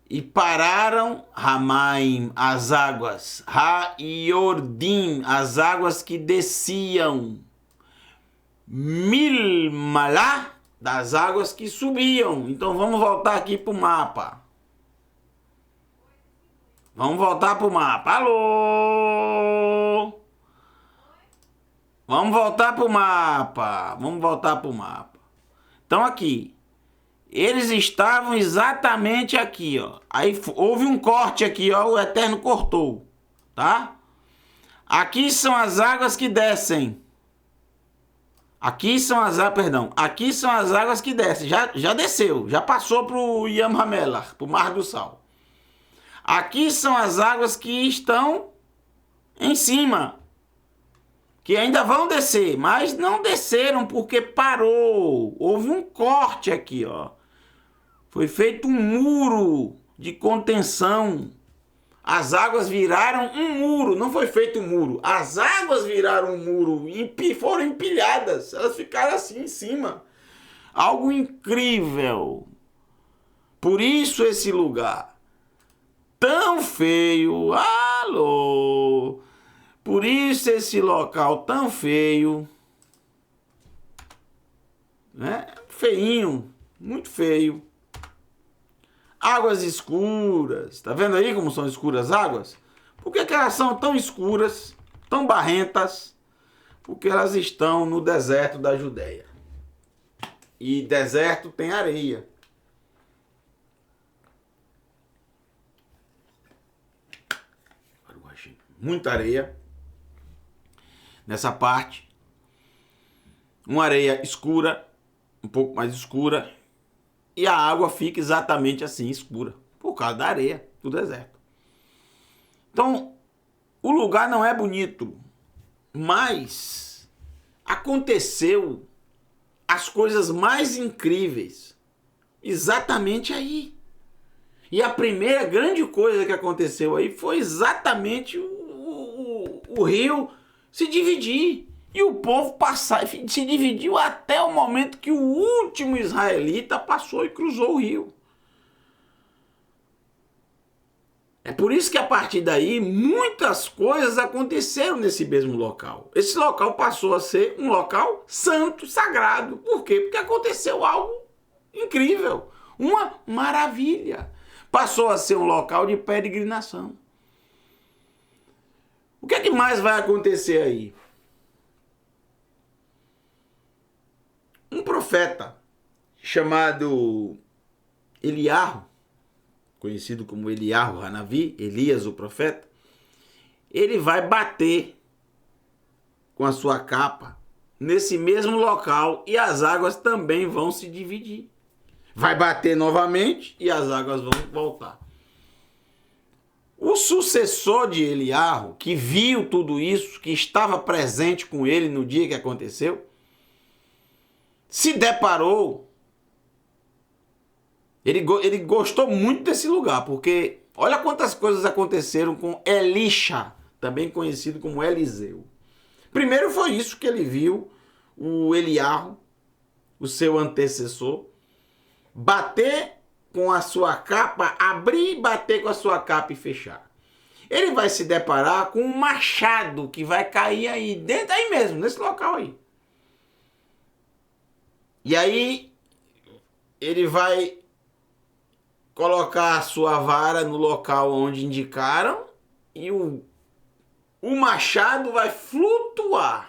E pararam Hamaim, as águas, Ha-Yordim, as águas que desciam, Milmalá, das águas que subiam. Então vamos voltar aqui para o mapa. Vamos voltar para o mapa. Alô? Vamos voltar para o mapa. Vamos voltar para o mapa. Então aqui. Eles estavam exatamente aqui, ó. Aí houve um corte aqui, ó. O Eterno cortou, tá? Aqui são as águas que descem. Aqui são as águas que descem. Já desceu, já passou para o Yam HaMelach, para o Mar do Sal. Aqui são as águas que estão em cima, que ainda vão descer, mas não desceram porque parou. Houve um corte aqui, ó. Foi feito um muro de contenção. As águas viraram um muro. Não foi feito um muro. As águas viraram um muro e foram empilhadas. Elas ficaram assim em cima. Algo incrível. Por isso esse lugar tão feio. Alô. Por isso esse local tão feio. Né? Feinho. Muito feio. Águas escuras. Tá vendo aí como são escuras as águas? Por que elas são tão escuras, tão barrentas? Porque elas estão no deserto da Judéia. E deserto tem areia. Muita areia. Nessa parte. Uma areia escura, um pouco mais escura. E a água fica exatamente assim, escura, por causa da areia do deserto. Então, o lugar não é bonito, mas aconteceu as coisas mais incríveis exatamente aí. E a primeira grande coisa que aconteceu aí foi exatamente o rio se dividir. E o povo se dividiu até o momento que o último israelita passou e cruzou o rio. É por isso que a partir daí muitas coisas aconteceram nesse mesmo local. Esse local passou a ser um local santo, sagrado. Por quê? Porque aconteceu algo incrível, uma maravilha. Passou a ser um local de peregrinação. O que é que mais vai acontecer aí? Um profeta chamado Eliarro, conhecido como Eliarro Hanavi, Elias o profeta, ele vai bater com a sua capa nesse mesmo local e as águas também vão se dividir. Vai bater novamente e as águas vão voltar. O sucessor de Eliarro, que viu tudo isso, que estava presente com ele no dia que aconteceu, se deparou. Ele gostou muito desse lugar, porque olha quantas coisas aconteceram com Elisha, também conhecido como Eliseu. Primeiro foi isso que ele viu o Eliarro, o seu antecessor, bater com a sua capa, abrir e bater com a sua capa e fechar. Ele vai se deparar com um machado que vai cair aí, dentro aí mesmo, nesse local aí. E aí ele vai colocar a sua vara no local onde indicaram e o machado vai flutuar.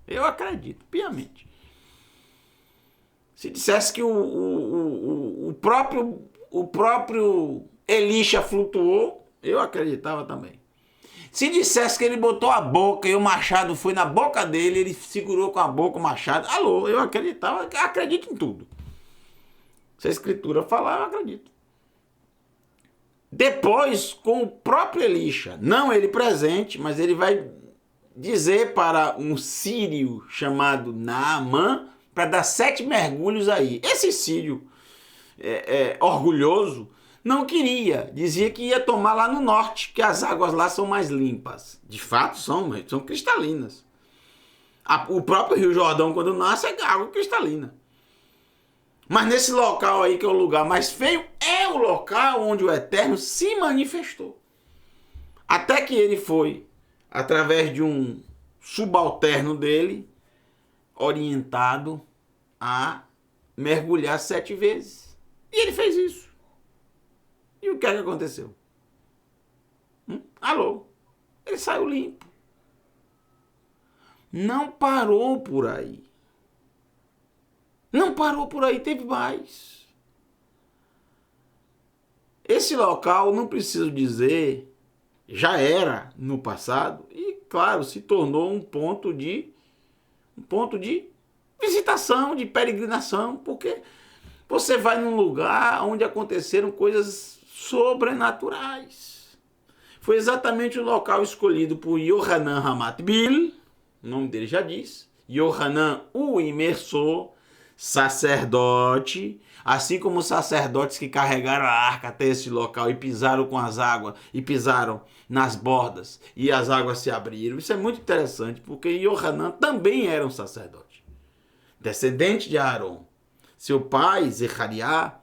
Eu acredito, piamente. Se dissesse que o próprio Elisha flutuou, eu acreditava também. Se dissesse que ele botou a boca e o machado foi na boca dele, ele segurou com a boca o machado, alô, eu acreditava, acredito em tudo. Se a escritura falar, eu acredito. Depois, com o próprio Elisha, não ele presente, mas ele vai dizer para um sírio chamado Naamã para dar 7 mergulhos aí. Esse sírio orgulhoso não queria, dizia que ia tomar lá no norte, que as águas lá são mais limpas. De fato são cristalinas. O próprio Rio Jordão, quando nasce, é água cristalina. Mas nesse local aí, que é o lugar mais feio, é o local onde o Eterno se manifestou. Até que ele foi, através de um subalterno dele, orientado a mergulhar 7 vezes. E ele fez isso. E o que é que aconteceu? Alô? Ele saiu limpo. Não parou por aí. Não parou por aí, teve mais. Esse local, não preciso dizer, já era no passado e, claro, se tornou um ponto de visitação, de peregrinação, porque você vai num lugar onde aconteceram coisas sobrenaturais. Foi exatamente o local escolhido por Yohanan Ramatbil, o nome dele já diz, Yohanan, o imersor, sacerdote, assim como os sacerdotes que carregaram a arca até esse local e pisaram com as águas, e pisaram nas bordas, e as águas se abriram. Isso é muito interessante, porque Yohanan também era um sacerdote, descendente de Aaron. Seu pai, Zechariah,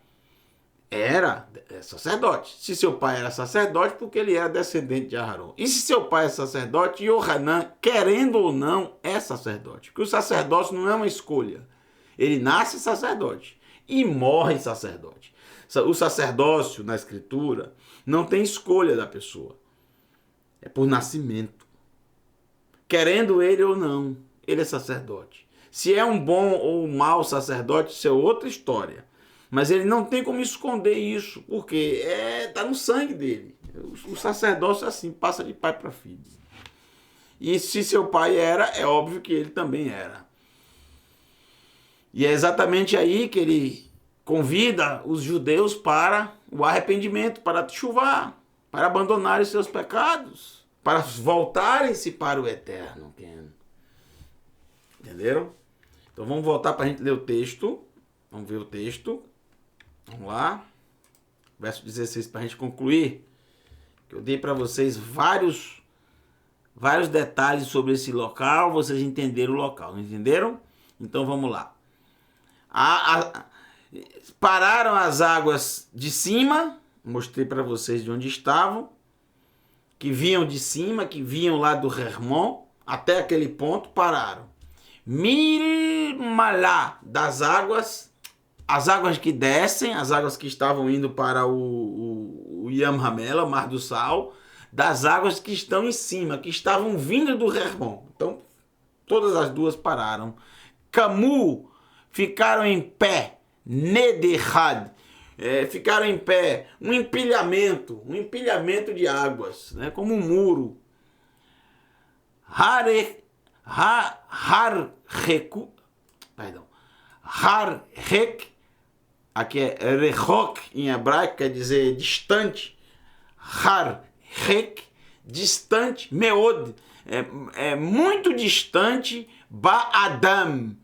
era sacerdote. Se seu pai era sacerdote, porque ele era descendente de Aaron. E se seu pai é sacerdote, Yohanan, querendo ou não, é sacerdote. Porque o sacerdócio não é uma escolha. Ele nasce sacerdote e morre sacerdote. O sacerdócio, na escritura, não tem escolha da pessoa. É por nascimento. Querendo ele ou não, ele é sacerdote. Se é um bom ou um mau sacerdote, isso é outra história. Mas ele não tem como esconder isso, porque está no sangue dele. O sacerdócio é assim, passa de pai para filho. E se seu pai era, é óbvio que ele também era. E é exatamente aí que ele convida os judeus para o arrependimento, para chuvar, para abandonarem seus pecados, para voltarem-se para o Eterno. Entenderam? Então vamos voltar para a gente ler o texto. Vamos ver o texto. Vamos lá. Verso 16 para a gente concluir. Eu dei para vocês vários detalhes sobre esse local. Vocês entenderam o local, não entenderam? Então vamos lá. Pararam as águas de cima. Mostrei para vocês de onde estavam. que vinham de cima, que vinham lá do Hermon, até aquele ponto, pararam. Milmalá das águas, as águas que descem, as águas que estavam indo para o Yam Hamela, o Mar do Sal, das águas que estão em cima, que estavam vindo do Hermon. Então, todas as duas pararam. Camu ficaram em pé, Nederhad, ficaram em pé, um empilhamento de águas, né, como um muro. Harhek, aqui é Rechok em hebraico, quer dizer distante. Harhek, distante, Meod, muito distante, Ba'adam.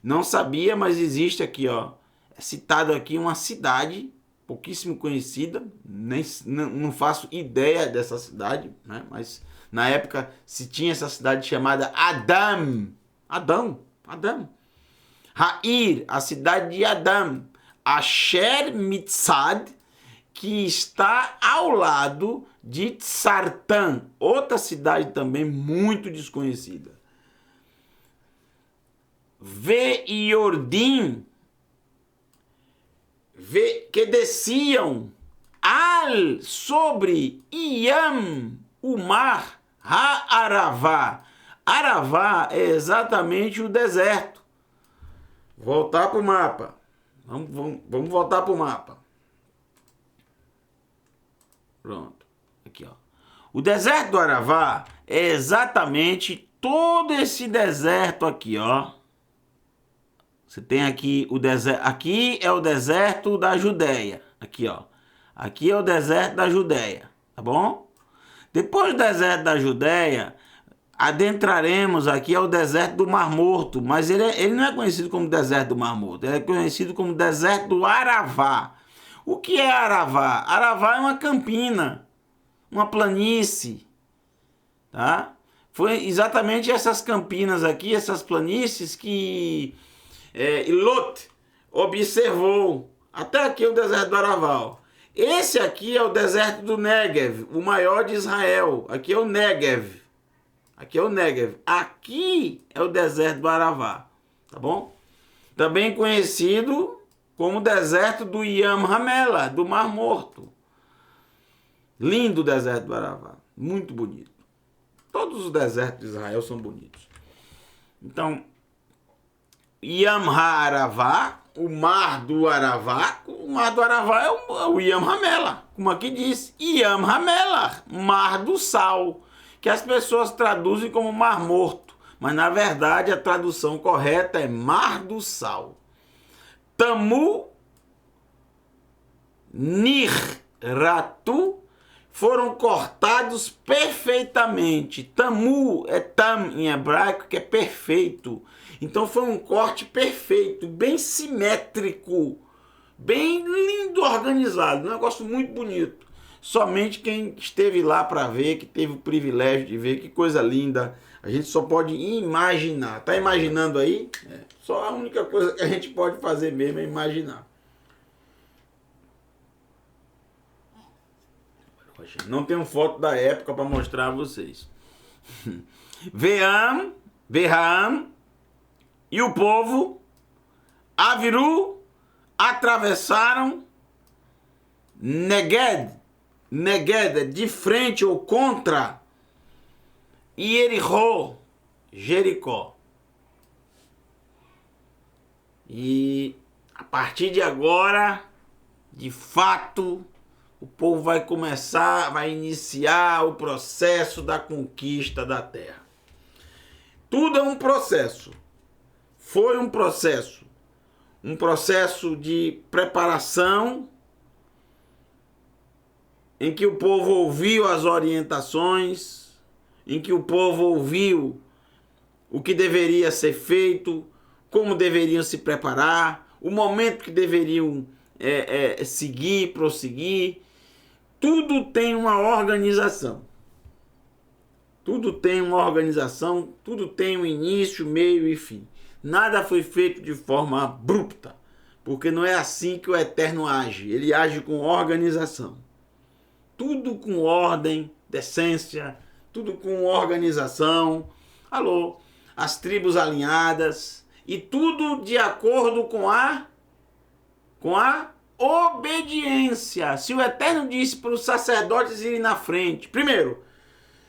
Não sabia, mas existe aqui, ó. É citado aqui uma cidade pouquíssimo conhecida, não faço ideia dessa cidade, né? Mas na época se tinha essa cidade chamada Adão. Ha'ir, a cidade de Adão. Asher Mitzad, que está ao lado de Tsartan, outra cidade também muito desconhecida. Ve-Yordim, que desciam sobre Yam, o mar, Ha'aravá. Aravá é exatamente o deserto. Voltar para o mapa. Vamos voltar para o mapa. Pronto. Aqui, ó. O deserto do Aravá é exatamente todo esse deserto aqui, ó. Você tem aqui o deserto. Aqui é o deserto da Judéia. Aqui, ó. Aqui é o deserto da Judéia. Tá bom? Depois do deserto da Judéia, adentraremos aqui ao deserto do Mar Morto. Mas ele não é conhecido como deserto do Mar Morto. Ele é conhecido como deserto do Aravá. O que é Aravá? Aravá é uma campina, uma planície. Tá? Foi exatamente essas campinas aqui, essas planícies que Lot observou. Até aqui o deserto do Aravá. Esse aqui é o deserto do Negev, o maior de Israel. Aqui é o Negev. Aqui é o Negev. Aqui é o deserto do Aravá. Tá bom? Também conhecido como deserto do Yam Hamela, do Mar Morto. Lindo o deserto do Aravá. Muito bonito. Todos os desertos de Israel são bonitos. Então, Yam HaAravá, o Mar do Aravá. O Mar do Aravá é o Yam Hamela, como aqui diz. Yam Hamela, Mar do Sal, que as pessoas traduzem como Mar Morto. Mas, na verdade, a tradução correta é Mar do Sal. Tamu, Nirratu, foram cortados perfeitamente. Tamu é tam em hebraico, que é perfeito. Então foi um corte perfeito, bem simétrico, bem lindo, organizado. Um negócio muito bonito. Somente quem esteve lá para ver, que teve o privilégio de ver, que coisa linda. A gente só pode imaginar. Tá imaginando aí? Só a única coisa que a gente pode fazer mesmo é imaginar. Não tenho foto da época para mostrar a vocês. Veam e o povo Aviru atravessaram Neged é de frente ou contra Yericó, Jericó. E a partir de agora, de fato, o povo vai iniciar o processo da conquista da terra. Tudo é um processo. Foi um processo de preparação, em que o povo ouviu as orientações, em que o povo ouviu o que deveria ser feito, como deveriam se preparar, o momento que deveriam seguir, prosseguir. Tudo tem uma organização. Tudo tem uma organização, tudo tem um início, meio e fim. Nada foi feito de forma abrupta, porque não é assim que o Eterno age. Ele age com organização. Tudo com ordem, decência, tudo com organização. Alô, as tribos alinhadas e tudo de acordo com a obediência. Se o Eterno disse para os sacerdotes irem na frente, primeiro,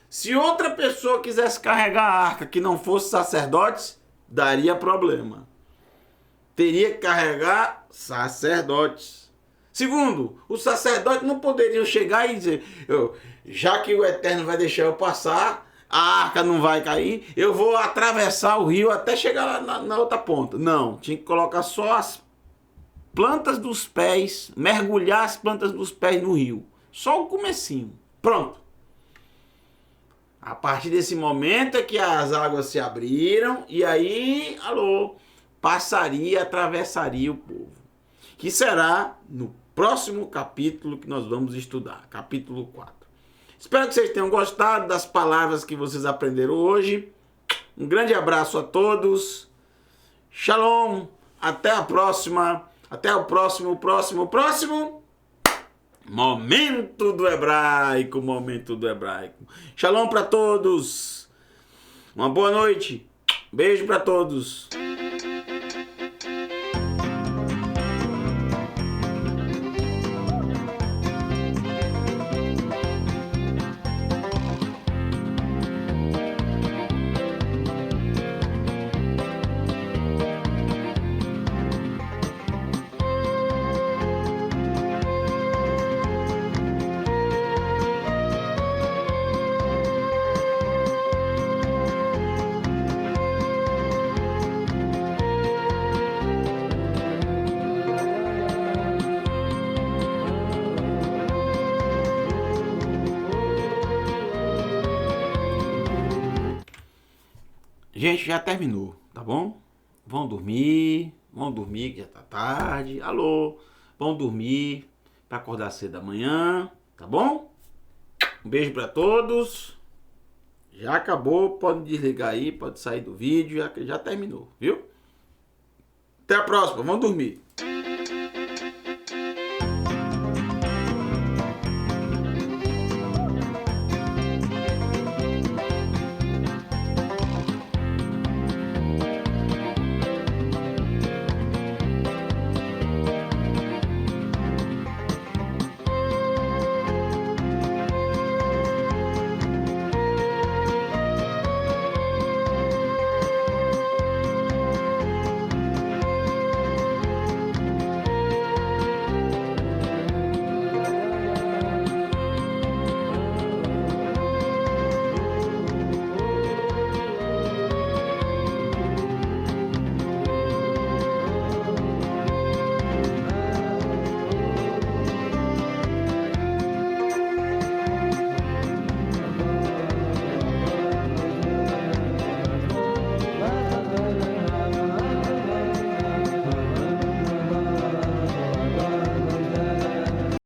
se outra pessoa quisesse carregar a arca que não fosse sacerdotes, daria problema. Teria que carregar sacerdotes. Segundo, os sacerdotes não poderiam chegar e dizer, já que o Eterno vai deixar eu passar, a arca não vai cair, eu vou atravessar o rio até chegar lá na outra ponta. Não, tinha que colocar só as plantas dos pés, mergulhar as plantas dos pés no rio. Só o comecinho. Pronto. A partir desse momento é que as águas se abriram e aí, atravessaria o povo. Que será no próximo capítulo que nós vamos estudar, capítulo 4. Espero que vocês tenham gostado das palavras que vocês aprenderam hoje. Um grande abraço a todos. Shalom. Até a próxima. Até o próximo. Momento do Hebraico. Shalom para todos. Uma boa noite. Beijo para todos. Gente, já terminou, tá bom? Vão dormir que já tá tarde. Vão dormir para acordar cedo amanhã, tá bom? Um beijo para todos. Já acabou, pode desligar aí, pode sair do vídeo, já terminou, viu? Até a próxima, vão dormir.